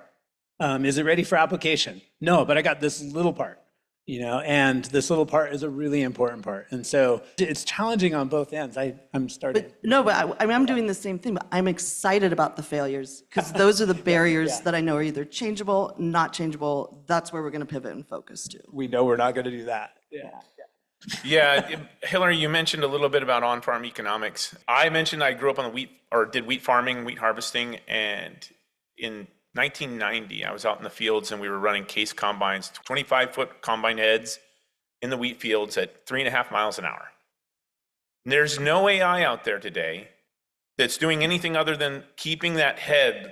Is it ready for application? No, but I got this little part. And this little part is a really important part. And so it's challenging on both ends. I'm starting. But I'm doing the same thing, but I'm excited about the failures, because those are the barriers that I know are either changeable, not changeable. That's where we're going to pivot and focus to. We know we're not going to do that. Yeah, Hillary, you mentioned a little bit about on-farm economics. I mentioned I grew up on the wheat, or did wheat farming, wheat harvesting, and in 1990, I was out in the fields and we were running case combines, 25-foot combine heads in the wheat fields at 3.5 miles an hour. There's no AI out there today that's doing anything other than keeping that head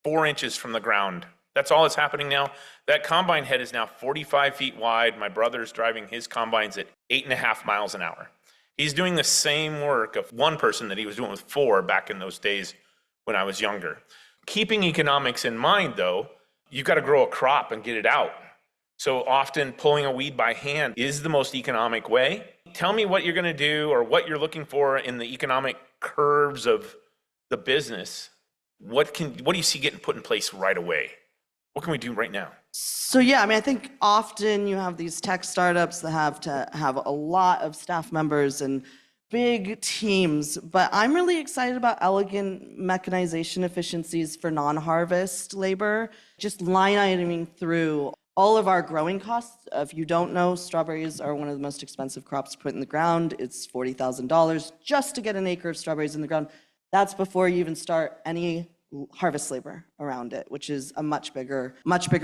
4 inches from the ground. That's all that's happening now. That combine head is now 45 feet wide. My brother's driving his combines at 8.5 miles an hour. He's doing the same work of one person that he was doing with 4 back in those days when I was younger. Keeping economics in mind, though, you've got to grow a crop and get it out. So often pulling a weed by hand is the most economic way. Tell me what you're going to do or what you're looking for in the economic curves of the business. What do you see getting put in place right away? What can we do right now? So yeah, I think often you have these tech startups that have to have a lot of staff members and big teams, but I'm really excited about elegant mechanization efficiencies for non-harvest labor, just line iteming through all of our growing costs. If you don't know, strawberries are one of the most expensive crops to put in the ground. It's $40,000 just to get an acre of strawberries in the ground. That's before you even start any harvest labor around it, which is a much bigger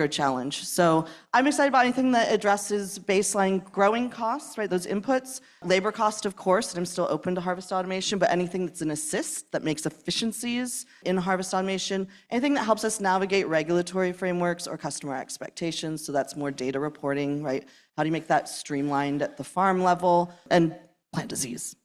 challenge. So I'm excited about anything that addresses baseline growing costs, right? Those inputs, labor cost, of course, and I'm still open to harvest automation, but anything that's an assist that makes efficiencies in harvest automation, anything that helps us navigate regulatory frameworks or customer expectations. So that's more data reporting, right? How do you make that streamlined at the farm level, and plant disease?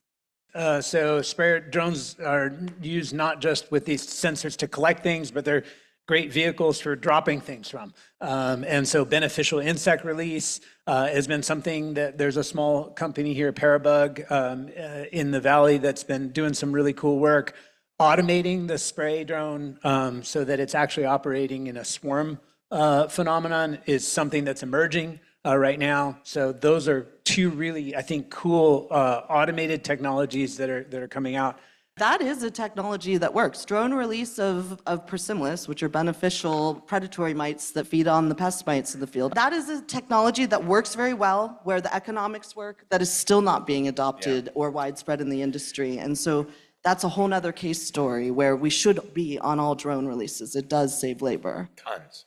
So sprayer drones are used not just with these sensors to collect things, but they're great vehicles for dropping things from. And so beneficial insect release has been something that there's a small company here, Parabug, in the Valley that's been doing some really cool work. automating the spray drone so that it's actually operating in a swarm phenomenon is something that's emerging right now. So those are two really, I think, cool automated technologies that are coming out. That is a technology that works. Drone release of persimilis, which are beneficial predatory mites that feed on the pest mites in the field. That is a technology that works very well, where the economics work, that is still not being adopted or widespread in the industry. And so that's a whole nother case story where we should be on all drone releases. It does save labor. Tons.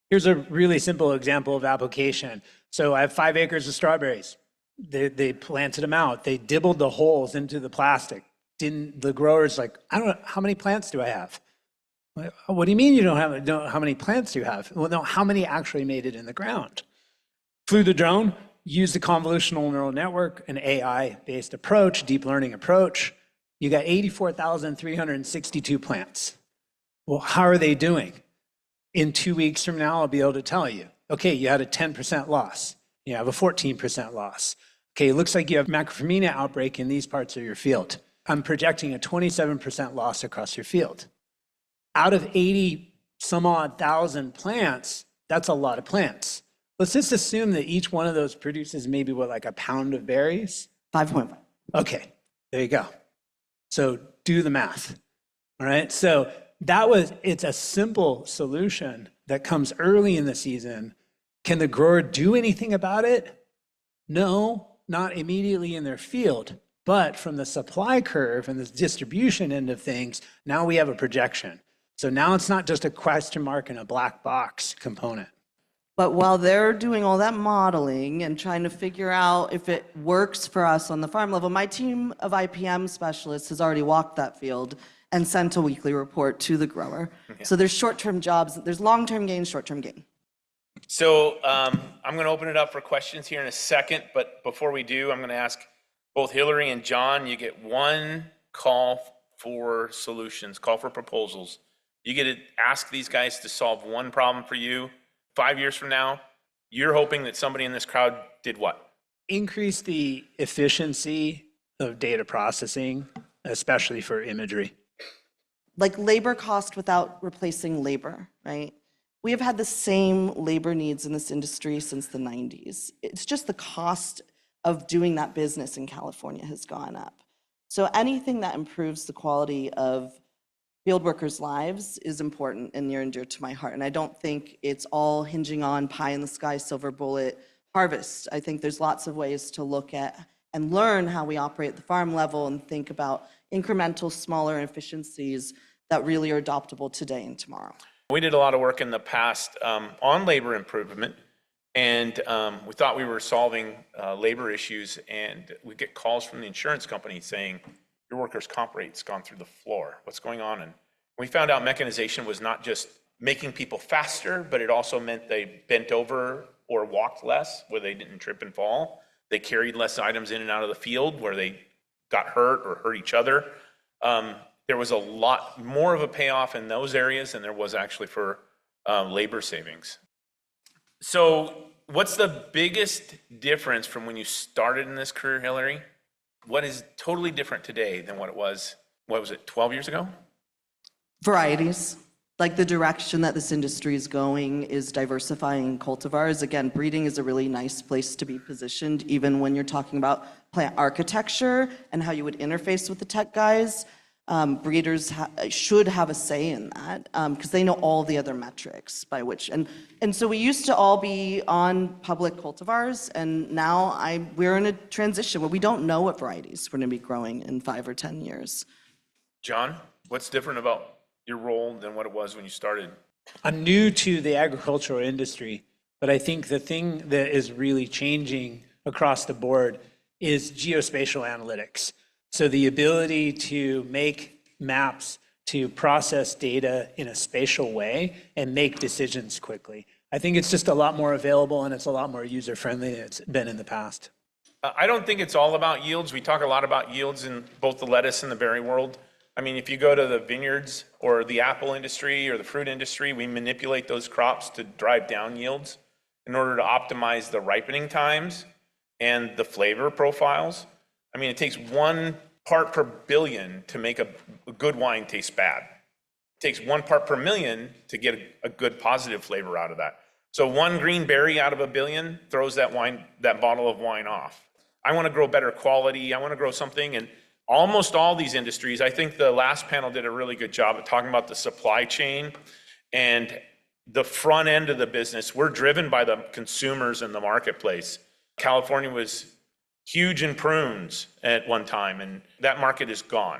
Here's a really simple example of application. So I have 5 acres of strawberries. They planted them out. They dibbled the holes into the plastic. The grower's like, I don't know, how many plants do I have? Like, oh, what do you mean you don't have, how many plants do you have? Well, no, how many actually made it in the ground? Flew the drone, used the convolutional neural network, an AI-based approach, deep learning approach. You got 84,362 plants. Well, how are they doing? In 2 weeks from now, I'll be able to tell you. Okay, you had a 10% loss. You have a 14% loss. Okay, it looks like you have macrophamina outbreak in these parts of your field. I'm projecting a 27% loss across your field. Out of 80 some odd thousand plants, that's a lot of plants. Let's just assume that each one of those produces maybe what, like a pound of berries? 5.5. Okay, there you go. So do the math, all right? So it's a simple solution that comes early in the season. Can the grower do anything about it? No, not immediately in their field. But from the supply curve and the distribution end of things, now we have a projection. So now it's not just a question mark and a black box component. But while they're doing all that modeling and trying to figure out if it works for us on the farm level, my team of IPM specialists has already walked that field and sent a weekly report to the grower. Yeah. So there's short-term jobs, there's long-term gain, short-term gain. So I'm going to open it up for questions here in a second, but before we do, I'm going to ask both Hillary and John, you get one call for solutions, call for proposals. You get to ask these guys to solve one problem for you. 5 years from now, you're hoping that somebody in this crowd did what? Increase the efficiency of data processing, especially for imagery. Like labor cost without replacing labor, right? We have had the same labor needs in this industry since the 90s. It's just the cost of doing that business in California has gone up. So anything that improves the quality of field workers' lives is important and near and dear to my heart. And I don't think it's all hinging on pie in the sky, silver bullet harvest. I think there's lots of ways to look at and learn how we operate at the farm level and think about incremental, smaller efficiencies that really are adoptable today and tomorrow. We did a lot of work in the past on labor improvement. And we thought we were solving labor issues, and we get calls from the insurance company saying, your workers' comp rate's gone through the floor. What's going on? And we found out mechanization was not just making people faster, but it also meant they bent over or walked less, where they didn't trip and fall. They carried less items in and out of the field, where they got hurt or hurt each other. There was a lot more of a payoff in those areas than there was actually for labor savings. So what's the biggest difference from when you started in this career, Hillary? What is totally different today than what it was, 12 years ago? Varieties. Like the direction that this industry is going is diversifying cultivars. Again, breeding is a really nice place to be positioned, even when you're talking about plant architecture and how you would interface with the tech guys. Breeders should have a say in that because they know all the other metrics by which, and so we used to all be on public cultivars, and now we're in a transition where we don't know what varieties we're going to be growing in 5 or 10 years. John, what's different about your role than what it was when you started? I'm new to the agricultural industry, but I think the thing that is really changing across the board is geospatial analytics. So the ability to make maps, to process data in a spatial way and make decisions quickly. I think it's just a lot more available and it's a lot more user-friendly than it's been in the past. I don't think it's all about yields. We talk a lot about yields in both the lettuce and the berry world. I mean, if you go to the vineyards or the apple industry or the fruit industry, we manipulate those crops to drive down yields in order to optimize the ripening times and the flavor profiles. I mean, it takes one part per billion to make a good wine taste bad. It takes 1 part per million to get a good positive flavor out of that. So 1 green berry out of a billion throws that bottle of wine off. I want to grow better quality. I want to grow something. And almost all these industries, I think the last panel did a really good job of talking about the supply chain and the front end of the business. We're driven by the consumers in the marketplace. California was huge in prunes at one time, and that market is gone.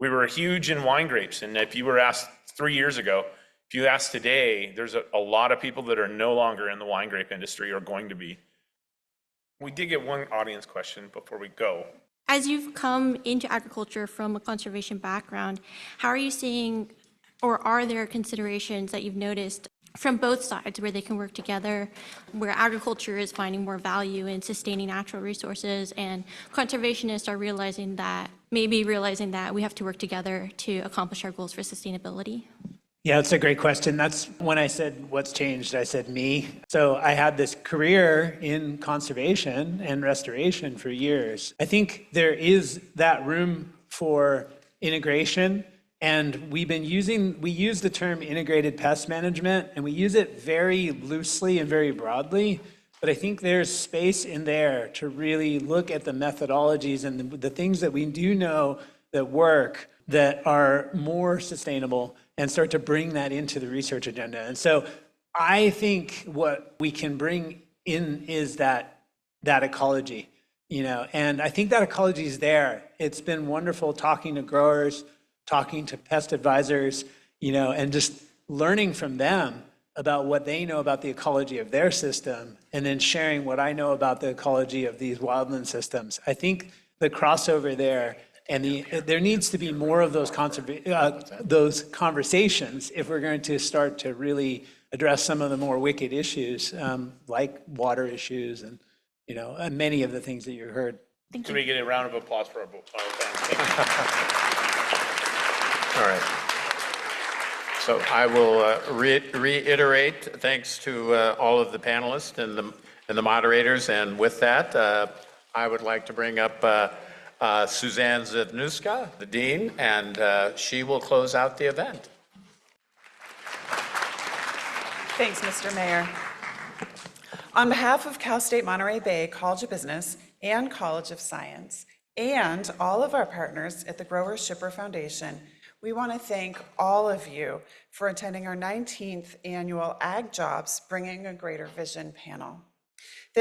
We were huge in wine grapes, and if you were asked 3 years ago, if you ask today, there's a lot of people that are no longer in the wine grape industry or going to be. We did get one audience question before we go. As you've come into agriculture from a conservation background, how are you seeing, or are there considerations that you've noticed from both sides where they can work together, where agriculture is finding more value in sustaining natural resources and conservationists are realizing that we have to work together to accomplish our goals for sustainability? Yeah, that's a great question. That's when I said, what's changed? I said, me. So I had this career in conservation and restoration for years. I think there is that room for integration. And we use the term integrated pest management, and we use it very loosely and very broadly. But I think there's space in there to really look at the methodologies and the things that we do know that work, that are more sustainable, and start to bring that into the research agenda. And so I think what we can bring in is that ecology, and I think that ecology is there. It's been wonderful talking to growers, talking to pest advisors, and just learning from them about what they know about the ecology of their system, and then sharing what I know about the ecology of these wildland systems. I think the crossover there, and there needs to be more of those conversations if we're going to start to really address some of the more wicked issues, like water issues and many of the things that you heard. Can we get a round of applause for our panel? All right. So I will reiterate thanks to all of the panelists and the moderators. And with that, I would like to bring up Suzanne Zivnuska, the dean, and she will close out the event. Thanks, Mr. Mayor. On behalf of Cal State Monterey Bay College of Business and College of Science, and all of our partners at the Grower Shipper Foundation, we want to thank all of you for attending our 19th annual Ag Jobs Bringing a Greater Vision panel.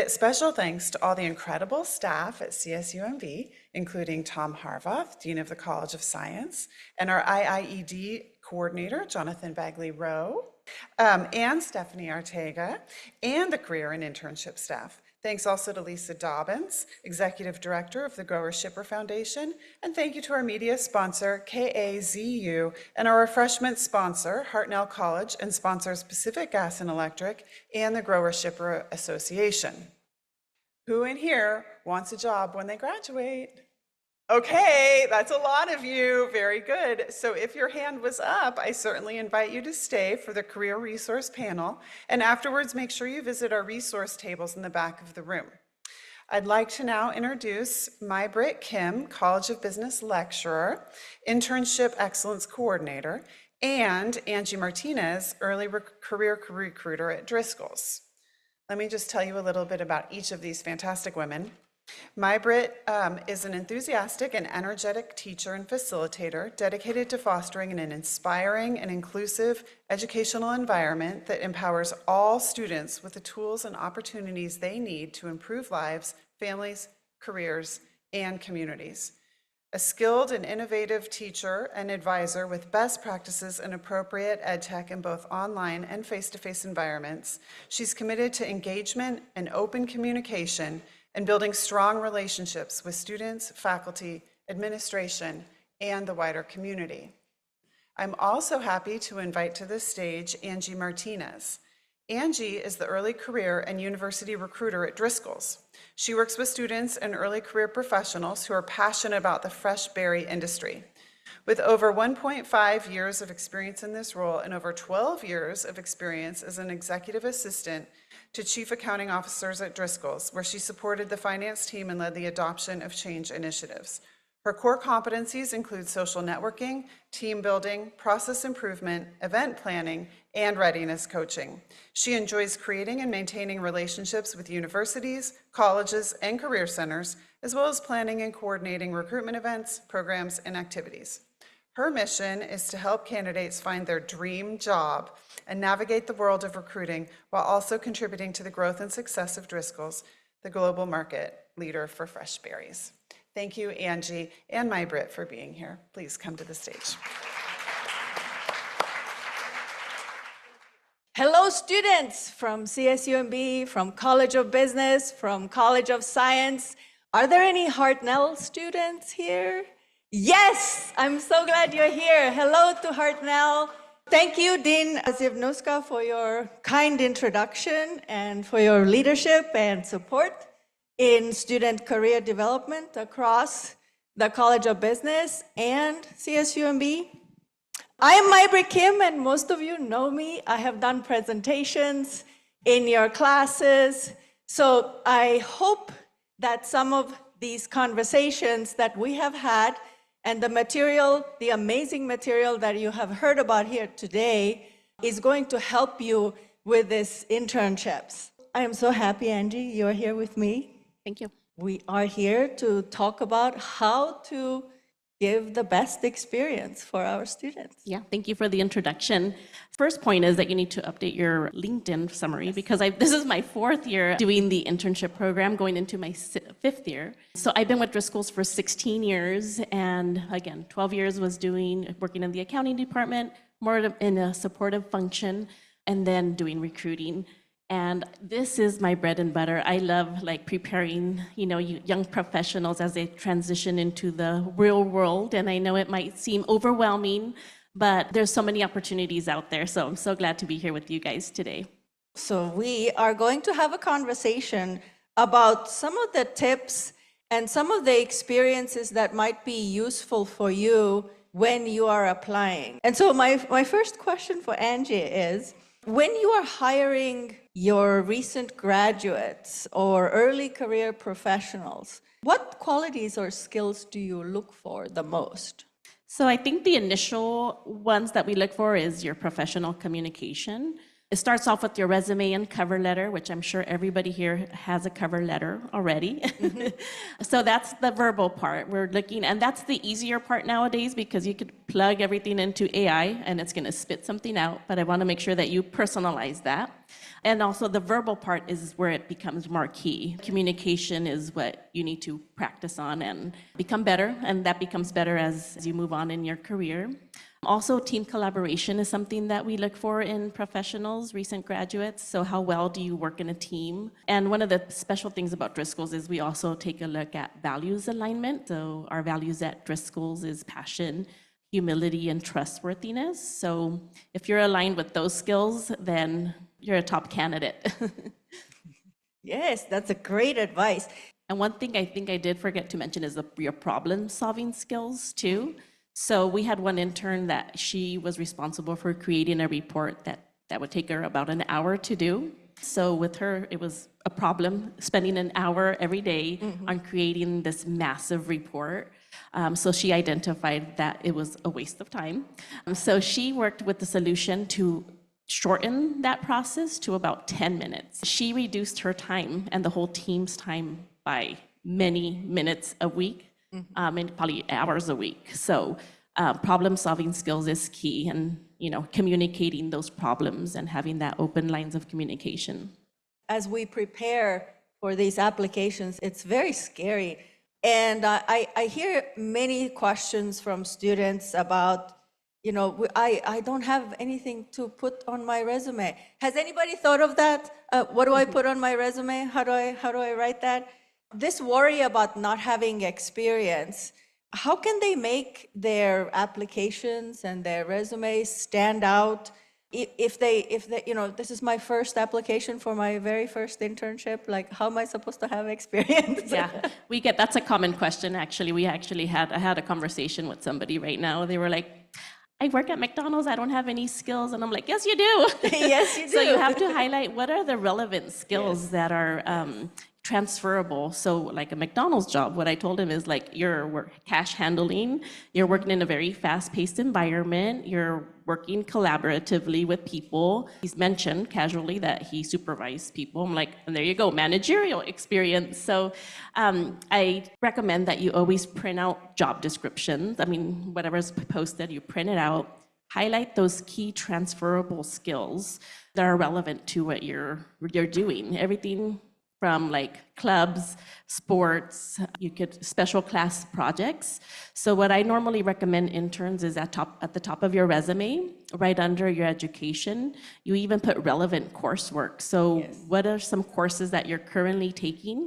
Special thanks to all the incredible staff at CSUMB, including Tom Harvath, Dean of the College of Science, and our IIED coordinator, Jonathan Bagley-Rowe, and Stephanie Arteaga, and the career and internship staff. Thanks also to Lisa Dobbins, Executive Director of the Grower Shipper Foundation, and thank you to our media sponsor, KAZU, and our refreshment sponsor, Hartnell College, and sponsors Pacific Gas and Electric, and the Grower Shipper Association. Who in here wants a job when they graduate? Okay, that's a lot of you. Very good. So if your hand was up, I certainly invite you to stay for the career resource panel. And afterwards, make sure you visit our resource tables in the back of the room. I'd like to now introduce Maj-Britt Kimm, College of Business lecturer, Internship Excellence Coordinator, and Angie Martinez, Early Career Recruiter at Driscoll's. Let me just tell you a little bit about each of these fantastic women. Maj-Britt is an enthusiastic and energetic teacher and facilitator dedicated to fostering an inspiring and inclusive educational environment that empowers all students with the tools and opportunities they need to improve lives, families, careers, and communities. A skilled and innovative teacher and advisor with best practices and appropriate ed tech in both online and face-to-face environments, she's committed to engagement and open communication and building strong relationships with students, faculty, administration, and the wider community. I'm also happy to invite to the stage Angie Martinez. Angie is the early career and university recruiter at Driscoll's. She works with students and early career professionals who are passionate about the fresh berry industry. With over 1.5 years of experience in this role and over 12 years of experience as an executive assistant to chief accounting officers at Driscoll's, where she supported the finance team and led the adoption of change initiatives. Her core competencies include social networking, team building, process improvement, event planning, and readiness coaching. She enjoys creating and maintaining relationships with universities, colleges, and career centers, as well as planning and coordinating recruitment events, programs, and activities. Her mission is to help candidates find their dream job and navigate the world of recruiting while also contributing to the growth and success of Driscoll's, the global market leader for fresh berries. Thank you, Angie and Maj-Britt, for being here. Please come to the stage. Hello, students from CSUMB, from College of Business, from College of Science. Are there any Hartnell students here? Yes, I'm so glad you're here. Hello to Hartnell. Thank you, Dean Zivnuska, for your kind introduction and for your leadership and support in student career development across the College of Business and CSUMB. I am Maj-Britt Kimm, and most of you know me. I have done presentations in your classes. So I hope that some of these conversations that we have had and the material, the amazing material that you have heard about here today is going to help you with these internships. I am so happy, Angie, you're here with me. Thank you. We are here to talk about how to give the best experience for our students. Yeah, thank you for the introduction. First point is that you need to update your LinkedIn summary because this is my 4th year doing the internship program, going into my 5th year. So I've been with Driscoll's for 16 years, and again, 12 years was working in the accounting department, more in a supportive function, and then doing recruiting. And this is my bread and butter. I love preparing, young professionals as they transition into the real world. And I know it might seem overwhelming, but there's so many opportunities out there. So I'm so glad to be here with you guys today. So we are going to have a conversation about some of the tips and some of the experiences that might be useful for you when you are applying. And so my first question for Angie is, when you are hiring your recent graduates or early career professionals, what qualities or skills do you look for the most? So I think the initial ones that we look for is your professional communication. It starts off with your resume and cover letter, which I'm sure everybody here has a cover letter already. So that's the verbal part we're looking, and that's the easier part nowadays because you could plug everything into AI and it's gonna spit something out, but I wanna make sure that you personalize that. And also the verbal part is where it becomes more key. Communication is what you need to practice on and become better, and that becomes better as you move on in your career. Also, team collaboration is something that we look for in professionals, recent graduates. So how well do you work in a team? And one of the special things about Driscoll's is we also take a look at values alignment. So our values at Driscoll's is passion, humility, and trustworthiness. So if you're aligned with those skills, then you're a top candidate. Yes, that's a great advice. And one thing I think I did forget to mention is your problem-solving skills too. So we had one intern that she was responsible for creating a report that would take her about an hour to do. So with her, it was a problem spending an hour every day on creating this massive report. So she identified that it was a waste of time. So she worked with the solution to shorten that process to about 10 minutes. She reduced her time and the whole team's time by many minutes a week. And probably hours a week. So problem-solving skills is key, and communicating those problems and having that open lines of communication. As we prepare for these applications, it's very scary. And I hear many questions from students about, I don't have anything to put on my resume. Has anybody thought of that? What do I put on my resume? How do I write that? This worry about not having experience, how can they make their applications and their resumes stand out if they, this is my first application for my very first internship, how am I supposed to have experience? Yeah, that's a common question, actually. I had a conversation with somebody right now. They were like, I work at McDonald's, I don't have any skills. And I'm like, yes, you do. Yes, you do. So you have to highlight what are the relevant skills that are transferable. So like a McDonald's job, what I told him is like, you're cash handling, you're working in a very fast-paced environment, you're working collaboratively with people. He's mentioned casually that he supervised people. I'm like, and there you go, managerial experience. So I recommend that you always print out job descriptions. I mean, whatever's posted, you print it out, highlight those key transferable skills that are relevant to what you're doing. Everything from like clubs, sports, you could special class projects. So what I normally recommend interns is at the top of your resume, right under your education, you even put relevant coursework. So what are some courses that you're currently taking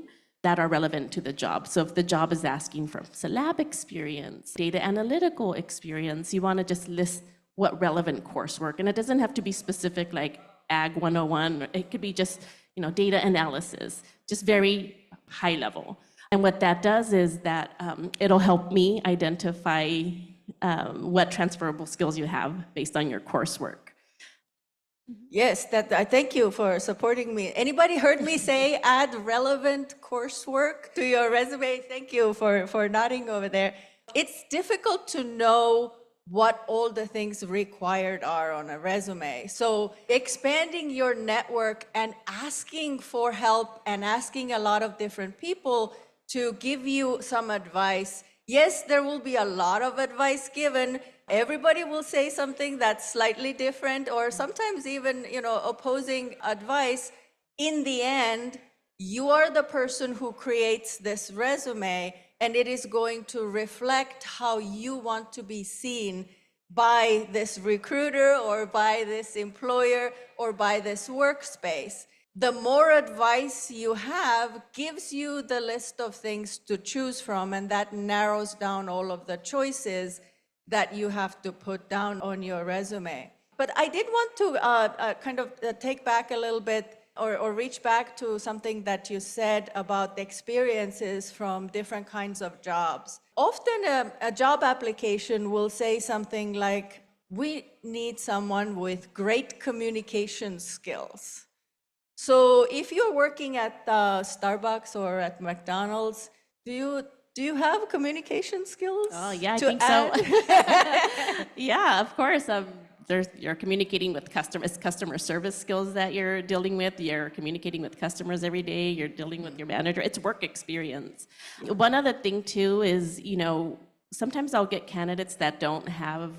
that are relevant to the job? So if the job is asking for some lab experience, data analytical experience, you want to just list what relevant coursework, and it doesn't have to be specific like Ag 101, it could be just data analysis, just very high level. And what that does is that it'll help me identify what transferable skills you have based on your coursework. Yes, I thank you for supporting me. Anybody heard me say add relevant coursework to your resume? Thank you for nodding over there. It's difficult to know what all the things required are on a resume. So expanding your network and asking for help and asking a lot of different people to give you some advice. Yes, there will be a lot of advice given. Everybody will say something that's slightly different or sometimes even, opposing advice. In the end, you are the person who creates this resume, and it is going to reflect how you want to be seen by this recruiter or by this employer or by this workspace. The more advice you have gives you the list of things to choose from, and that narrows down all of the choices that you have to put down on your resume. But I did want to take back a little bit or reach back to something that you said about the experiences from different kinds of jobs. Often a job application will say something like, we need someone with great communication skills. So if you're working at Starbucks or at McDonald's, do you have communication skills? Oh yeah, I think so. Yeah, of course. You're communicating with customers, customer service skills that you're dealing with. You're communicating with customers every day. You're dealing with your manager. It's work experience. One other thing too is, sometimes I'll get candidates that don't have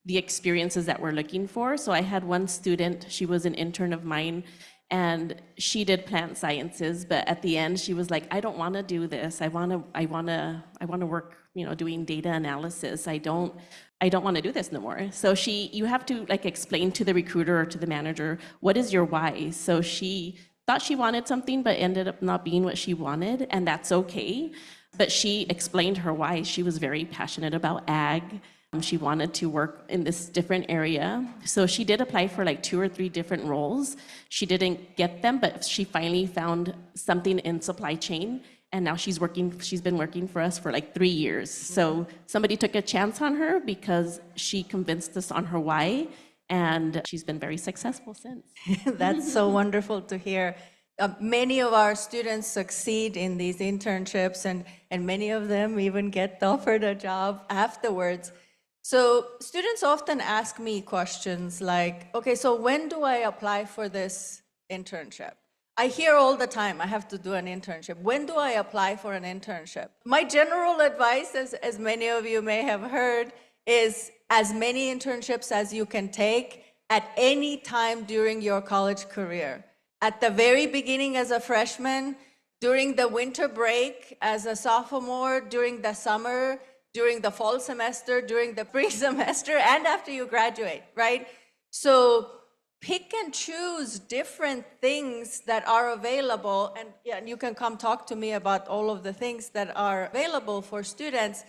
the experiences that we're looking for. So I had one student, she was an intern of mine, and she did plant sciences, but at the end she was like, I don't want to do this. I want to work, doing data analysis. I don't want to do this no more. So you have to explain to the recruiter or to the manager, what is your why? So she thought she wanted something, but ended up not being what she wanted, and that's okay. But she explained her why. She was very passionate about ag. She wanted to work in this different area. So she did apply for 2 or 3 different roles. She didn't get them, but she finally found something in supply chain. And now she's been working for us for 3 years. So somebody took a chance on her because she convinced us on her why, and she's been very successful since. That's so wonderful to hear. Many of our students succeed in these internships, and many of them even get offered a job afterwards. So students often ask me questions like, okay, so when do I apply for this internship? I hear all the time, I have to do an internship. When do I apply for an internship? My general advice, as many of you may have heard, is as many internships as you can take at any time during your college career. At the very beginning as a freshman, during the winter break as a sophomore, during the summer, during the fall semester, during the pre-semester, and after you graduate, right? So pick and choose different things that are available, and you can come talk to me about all of the things that are available for students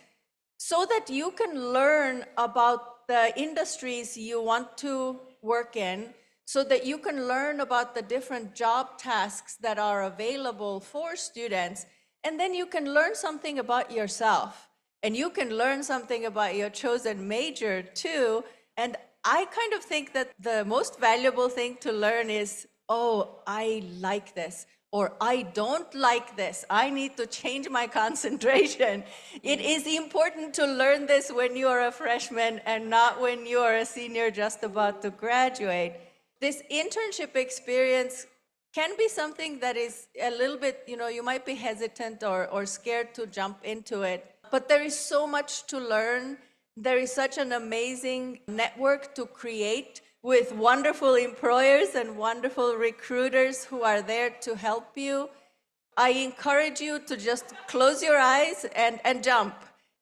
so that you can learn about the industries you want to work in, so that you can learn about the different job tasks that are available for students, and then you can learn something about yourself, and you can learn something about your chosen major too. And I kind of think that the most valuable thing to learn is, oh, I like this. or I don't like this, I need to change my concentration. It is important to learn this when you are a freshman and not when you are a senior just about to graduate. This internship experience can be something that is a little bit, you might be hesitant or scared to jump into it, but there is so much to learn. There is such an amazing network to create with wonderful employers and wonderful recruiters who are there to help you. I encourage you to just close your eyes and jump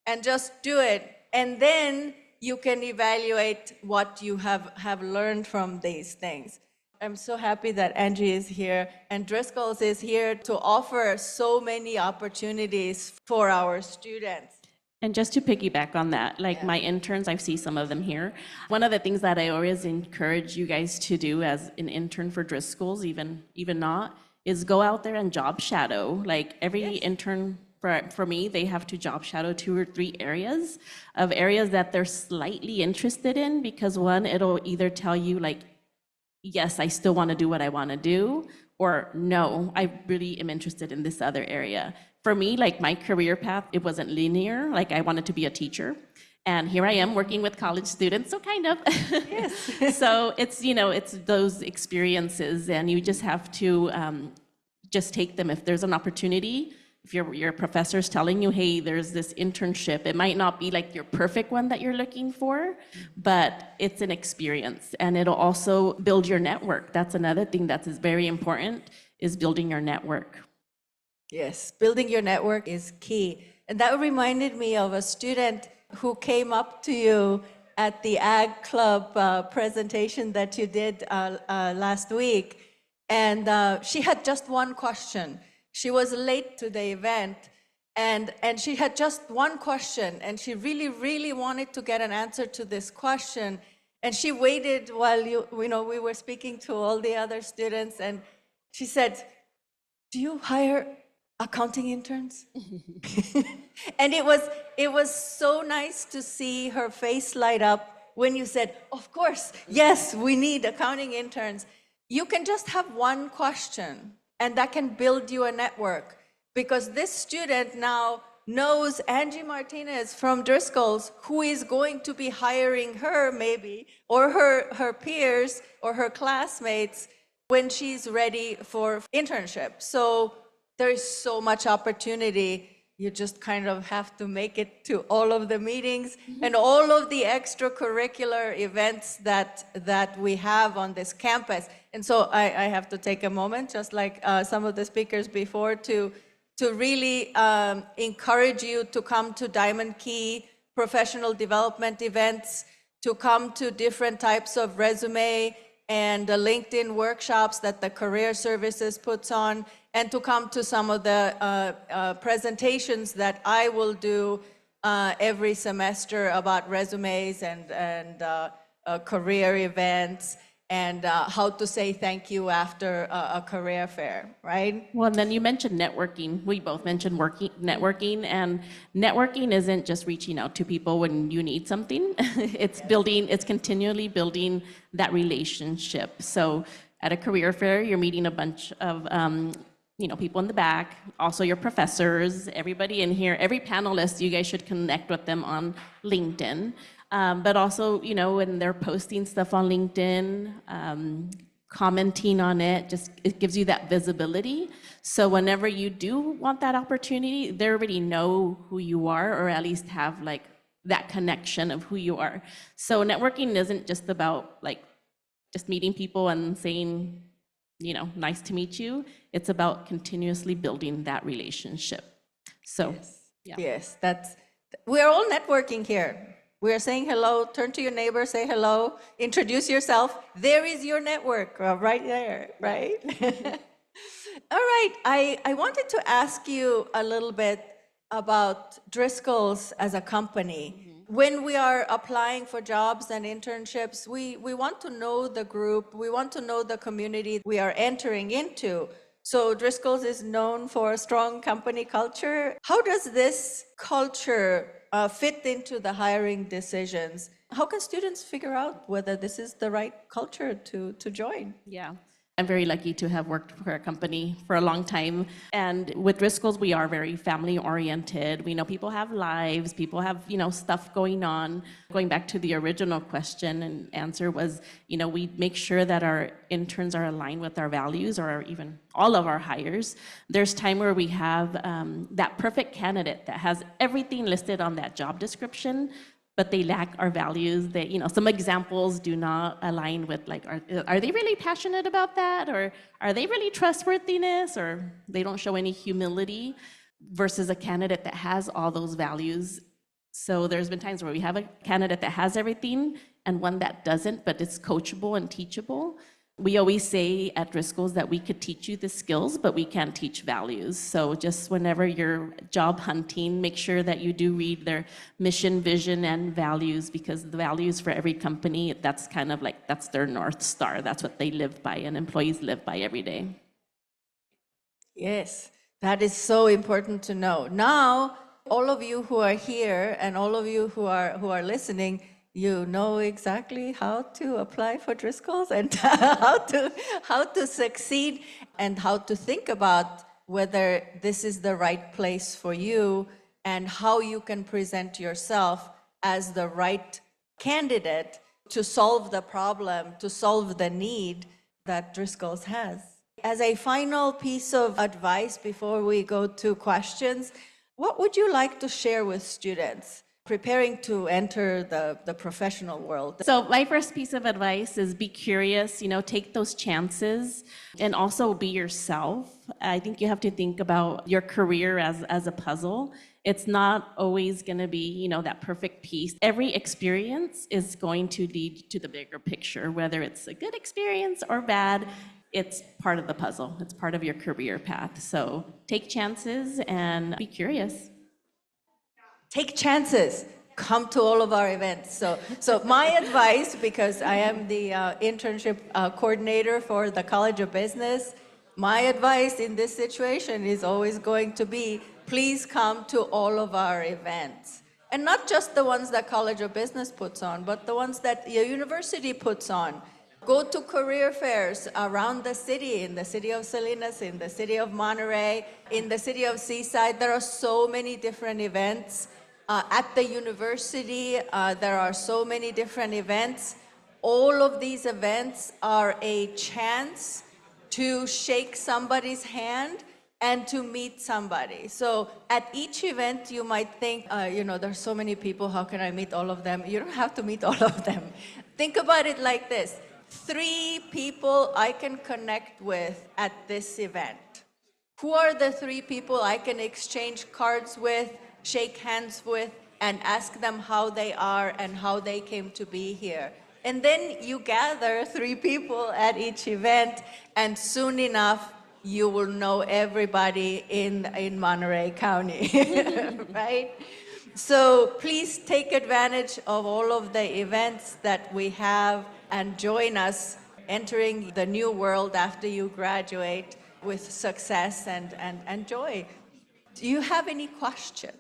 and just do it. And then you can evaluate what you have learned from these things. I'm so happy that Angie is here and Driscoll's is here to offer so many opportunities for our students. And just to piggyback on that, like my interns, I see some of them here. One of the things that I always encourage you guys to do as an intern for Driscoll's, even not, is go out there and job shadow. Like every intern for me, they have to job shadow 2 or 3 areas that they're slightly interested in, because one, it'll either tell you like, yes, I still want to do what I want to do, or no, I really am interested in this other area. For me, like my career path, it wasn't linear. Like I wanted to be a teacher, and here I am working with college students, so kind of. Yes. So it's, it's those experiences, and you just have to just take them. If there's an opportunity, if your professor's telling you, hey, there's this internship, it might not be like your perfect one that you're looking for, but it's an experience, and it'll also build your network. That's another thing that is very important, is building your network. Yes, building your network is key. And that reminded me of a student who came up to you at the Ag Club presentation that you did last week. And she had just one question. She was late to the event, and she had just one question, and she really, really wanted to get an answer to this question. And she waited while we were speaking to all the other students, and she said, "Do you hire accounting interns?" And it was so nice to see her face light up when you said, "Of course, yes, we need accounting interns." You can just have one question, and that can build you a network, because this student now knows Angie Martinez from Driscoll's, who is going to be hiring her maybe, or her peers or her classmates when she's ready for internship. So there is so much opportunity. You just kind of have to make it to all of the meetings and all of the extracurricular events that we have on this campus. And so I have to take a moment, just like some of the speakers before, to really encourage you to come to Diamond Key professional development events, to come to different types of resume and the LinkedIn workshops that the Career Services puts on, and to come to some of the presentations that I will do every semester about resumes and career events, and how to say thank you after a career fair, right? Well, and then you mentioned networking. We both mentioned networking, and networking isn't just reaching out to people when you need something. It's continually building that relationship. So at a career fair, you're meeting a bunch of people in the back, also your professors, everybody in here, every panelist. You guys should connect with them on LinkedIn. But also, when they're posting stuff on LinkedIn, commenting on it, it gives you that visibility. So whenever you do want that opportunity, they already know who you are, or at least have like that connection of who you are. So networking isn't just about like just meeting people and saying, nice to meet you. It's about continuously building that relationship. So, yes, we're all networking here. We are saying hello, turn to your neighbor, say hello, introduce yourself. There is your network right there, right? All right, I wanted to ask you a little bit about Driscoll's as a company. When we are applying for jobs and internships, we want to know the group, we want to know the community we are entering into. So Driscoll's is known for a strong company culture. How does this culture fit into the hiring decisions? How can students figure out whether this is the right culture to join? Yeah. I'm very lucky to have worked for a company for a long time. And with Driscoll's, we are very family oriented. We know people have lives, people have, stuff going on. Going back to the original question and answer was, we make sure that our interns are aligned with our values, or even all of our hires. There's time where we have that perfect candidate that has everything listed on that job description, but they lack our values. That, some examples do not align with, like, are they really passionate about that? Or are they really trustworthiness? Or they don't show any humility, versus a candidate that has all those values. So there's been times where we have a candidate that has everything and one that doesn't, but it's coachable and teachable. We always say at Driscoll's that we could teach you the skills, but we can't teach values. So just whenever you're job hunting, make sure that you do read their mission, vision, and values, because the values for every company, that's kind of like, that's their North Star. That's what they live by and employees live by every day. Yes, that is so important to know. Now, all of you who are here and all of you who are listening, you know exactly how to apply for Driscoll's and how to succeed and how to think about whether this is the right place for you and how you can present yourself as the right candidate to solve the problem, to solve the need that Driscoll's has. As a final piece of advice before we go to questions, what would you like to share with students preparing to enter the professional world? So my first piece of advice is be curious, take those chances, and also be yourself. I think you have to think about your career as a puzzle. It's not always going to be, that perfect piece. Every experience is going to lead to the bigger picture, whether it's a good experience or bad. It's part of the puzzle. It's part of your career path. So take chances and be curious. Take chances. Come to all of our events. So my advice, because I am the internship coordinator for the College of Business, my advice in this situation is always going to be, please come to all of our events. And not just the ones that College of Business puts on, but the ones that your university puts on. Go to career fairs around the city, in the city of Salinas, in the city of Monterey, in the city of Seaside. There are so many different events. At the university, there are so many different events. All of these events are a chance to shake somebody's hand and to meet somebody. So at each event, you might think, there's so many people, how can I meet all of them? You don't have to meet all of them. Think about it like this. 3 people I can connect with at this event. Who are the 3 people I can exchange cards with, shake hands with, and ask them how they are and how they came to be here? And then you gather 3 people at each event, and soon enough, you will know everybody in Monterey County, right? So please take advantage of all of the events that we have and join us entering the new world after you graduate with success and joy. Do you have any questions?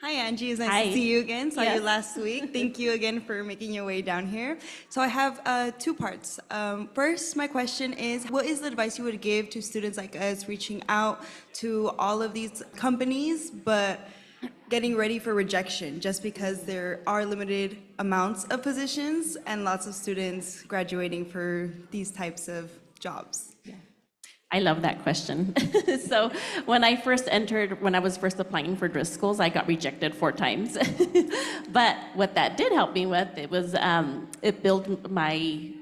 Hi, Angie. It's nice to see you again. Saw you last week. Thank you again for making your way down here. So I have 2 parts. First, my question is, what is the advice you would give to students like us reaching out to all of these companies, but getting ready for rejection just because there are limited amounts of positions and lots of students graduating for these types of jobs? I love that question. So when I was first applying for Driscoll's, I got rejected 4 times. But what that did help me with, it built my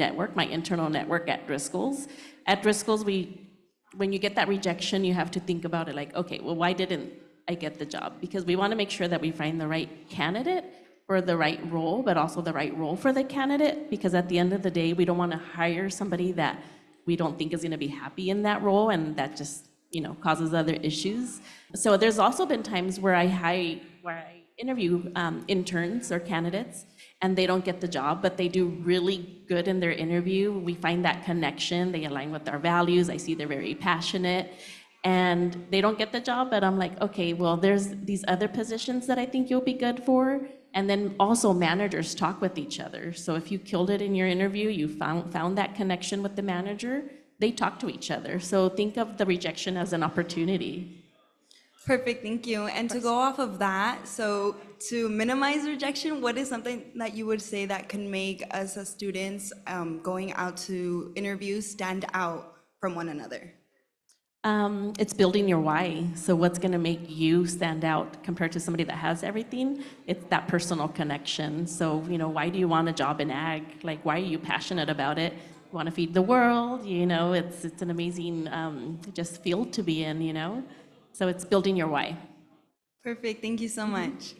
network, my internal network at Driscoll's. At Driscoll's, when you get that rejection, you have to think about it like, okay, well, why didn't I get the job? Because we want to make sure that we find the right candidate for the right role, but also the right role for the candidate, because at the end of the day, we don't want to hire somebody that we don't think is going to be happy in that role, and that just, causes other issues. So there's also been times where I interview interns or candidates, and they don't get the job, but they do really good in their interview. We find that connection, they align with our values, I see they're very passionate, and they don't get the job, but I'm like, okay, well, there's these other positions that I think you'll be good for. And then also managers talk with each other. So if you killed it in your interview, you found that connection with the manager, they talk to each other. So think of the rejection as an opportunity. Perfect, thank you. And to go off of that, so to minimize rejection, what is something that you would say that can make us as students going out to interviews stand out from one another? It's building your why. So what's going to make you stand out compared to somebody that has everything? It's that personal connection. So, why do you want a job in ag? Like, why are you passionate about it? You want to feed the world? It's an amazing just field to be in, So it's building your why. Perfect, thank you so much.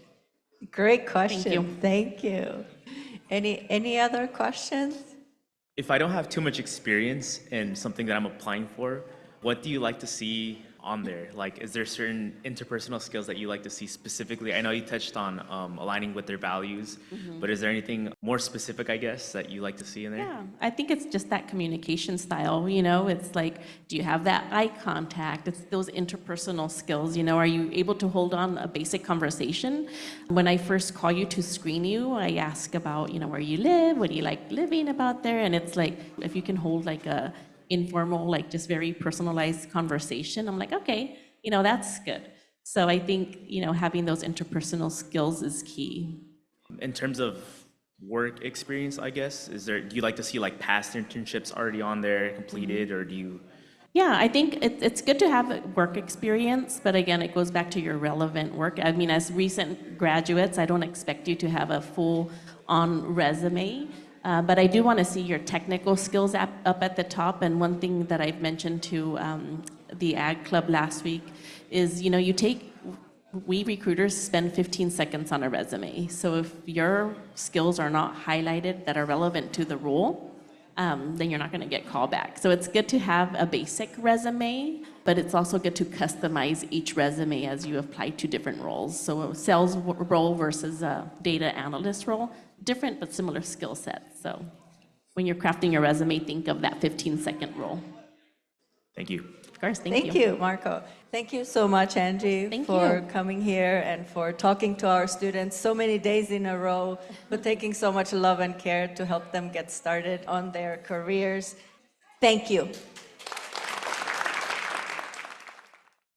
Great question. Thank you. Thank you. Any other questions? If I don't have too much experience in something that I'm applying for, what do you like to see on there? Like, is there certain interpersonal skills that you like to see specifically? I know you touched on aligning with their values, but is there anything more specific, I guess, that you like to see in there? Yeah, I think it's just that communication style, it's like, do you have that eye contact? It's those interpersonal skills, are you able to hold on a basic conversation? When I first call you to screen you, I ask about, where you live, what do you like living about there? And it's like, if you can hold like a informal, like just very personalized conversation, I'm like, okay, that's good. So I think, having those interpersonal skills is key. In terms of work experience, I guess, do you like to see like past internships already on there completed, or do you? Yeah, I think it's good to have work experience, but again, it goes back to your relevant work. I mean, as recent graduates, I don't expect you to have a full-on resume. But I do want to see your technical skills up at the top. And one thing that I've mentioned to the Ag Club last week is, we recruiters spend 15 seconds on a resume. So if your skills are not highlighted that are relevant to the role, then you're not going to get called back. So it's good to have a basic resume, but it's also good to customize each resume as you apply to different roles. So a sales role versus a data analyst role, different but similar skill sets. So when you're crafting your resume, think of that 15-second role. Thank you. Of course, Thank you, Marco. Thank you so much, Angie, for coming here and for talking to our students so many days in a row, but taking so much love and care to help them get started on their careers. Thank you.